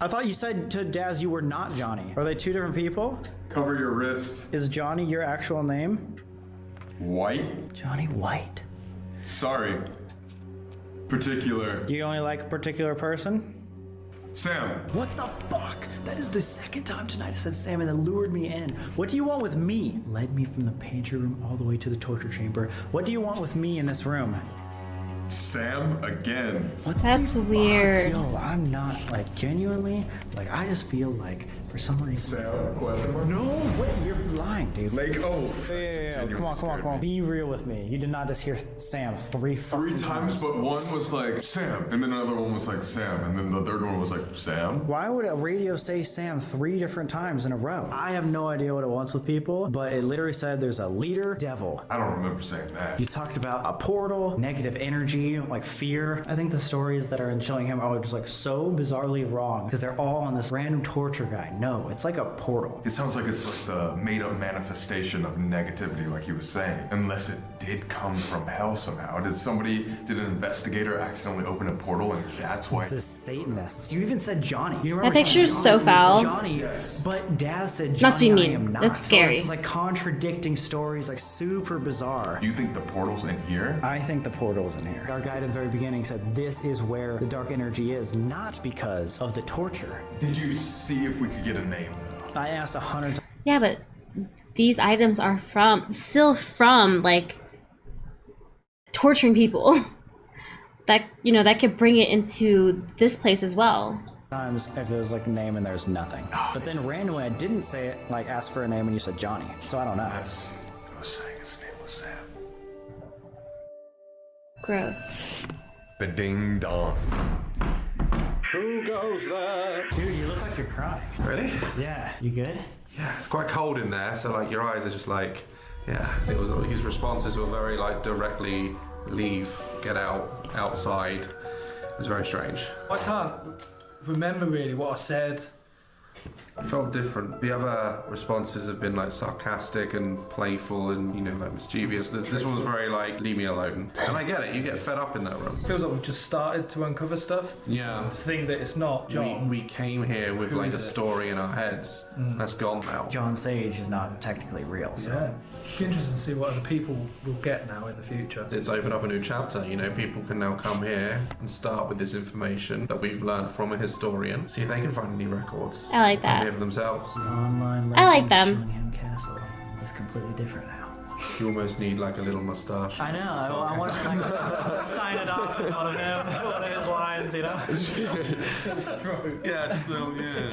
I thought you said to Daz you were not Johnny. Are they two different people? Cover your wrists. Is Johnny your actual name? White? Johnny White. Sorry. Particular. Do you only like a particular person? Sam. What the fuck? That is the second time tonight I said Sam and then lured me in. What do you want with me? Led me from the pantry room all the way to the torture chamber. What do you want with me in this room? Sam again. What That's the fuck? weird. Yo, I'm not, like, genuinely, like, I just feel like for some reason. Sam? Question mark? No, wait, you're lying, dude. Like, oh. Yeah. Come on. Be real with me. You did not just hear Sam three times, but one was like Sam, and then another one was like Sam, and then the third one was like Sam. Why would a radio say Sam 3 different times in a row? I have no idea what it wants with people, but it literally said there's a leader devil. I don't remember saying that. You talked about a portal, negative energy, like fear. I think the stories that are in Chillingham are just like so bizarrely wrong because they're all on this random torture guy. No, it's like a portal. It sounds like it's like the made-up manifestation of negativity, like he was saying. Unless it did come from hell somehow. Did an investigator accidentally open a portal, and that's why? The Satanists. You even said Johnny. You remember That picture's Johnny? so foul. Johnny, Yes. but Daz said Johnny. Not to be I mean. am not. Looks So scary. it's like contradicting stories, like super bizarre. You think the portal's in here? I think the portal's in here. Our guide at the very beginning said this is where the dark energy is, not because of the torture. Did you see if we could get a name, though? I asked 100 times. Yeah, but these items are still from like torturing people. That that could bring it into this place as well. Times if there's like a name and there's nothing. But then randomly I didn't say it, like ask for a name and you said Johnny. So I don't know. I was saying his name was Sam. Gross. The ding dong. Who goes there? Dude, you look like you're crying. Really? Yeah. You good? Yeah, it's quite cold in there, so like your eyes are just like, yeah. It was his responses were very like directly leave, get out, outside. It was very strange. I can't remember really what I said. It felt different. The other responses have been like sarcastic and playful and like mischievous. This one was very like leave me alone. And I get it. You get fed up in that room. Feels like we've just started to uncover stuff. Yeah. To think that it's not John. We came here with Who like a is it? story in our heads. That's gone now. John Sage is not technically real, so. Yeah. It's interesting to see what other people will get now in the future. It's opened up a new chapter. People can now come here and start with this information that we've learned from a historian. See if they can find any records. I like that. Come here for themselves. The online I like legend them. of Chillingham Castle is completely different now. You almost need like a little mustache. I know. I want to sign it off as one of him, one of his lines, Yeah, just a little, yeah.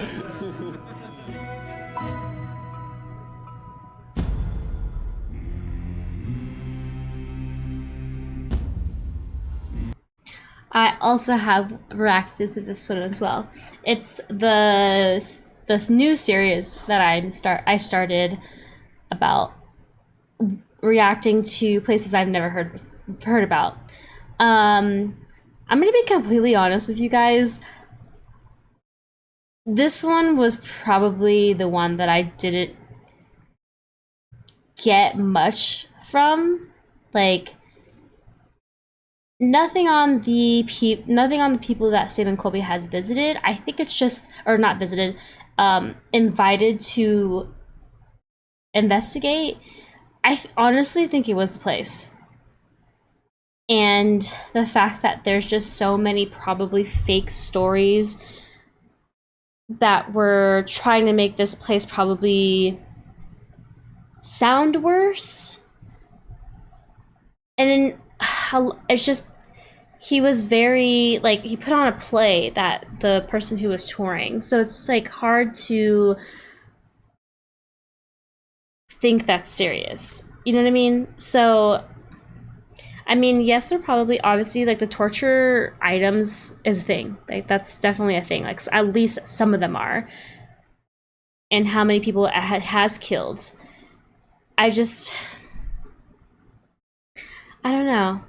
I also have reacted to this one as well. It's this new series that I started about reacting to places I've never heard about. I'm gonna be completely honest with you guys. This one was probably the one that I didn't get much from, like. Nothing on the people that Sam and Colby has visited. I think it's just, or not visited, invited to investigate. I honestly think it was the place. And the fact that there's just so many probably fake stories that were trying to make this place probably sound worse. And then it's just he was very, like, he put on a play, that the person who was touring. So it's like hard to think that's serious. You know what I mean? So, I mean, yes, they're probably, obviously, like, the torture items is a thing. Like, that's definitely a thing. Like, at least some of them are. And how many people it has killed. I don't know.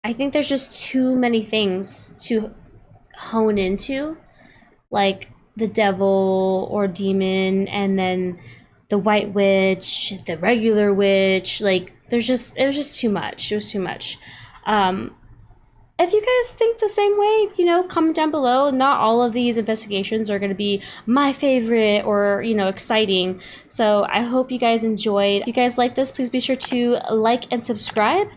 I think there's just too many things to hone into, like the devil or demon, and then the white witch, the regular witch. Like, it was just too much. It was too much. If you guys think the same way, you know, comment down below. Not all of these investigations are going to be my favorite or, you know, exciting. So I hope you guys enjoyed. If you guys like this, please be sure to like and subscribe.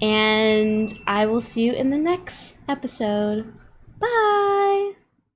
And I will see you in the next episode. Bye!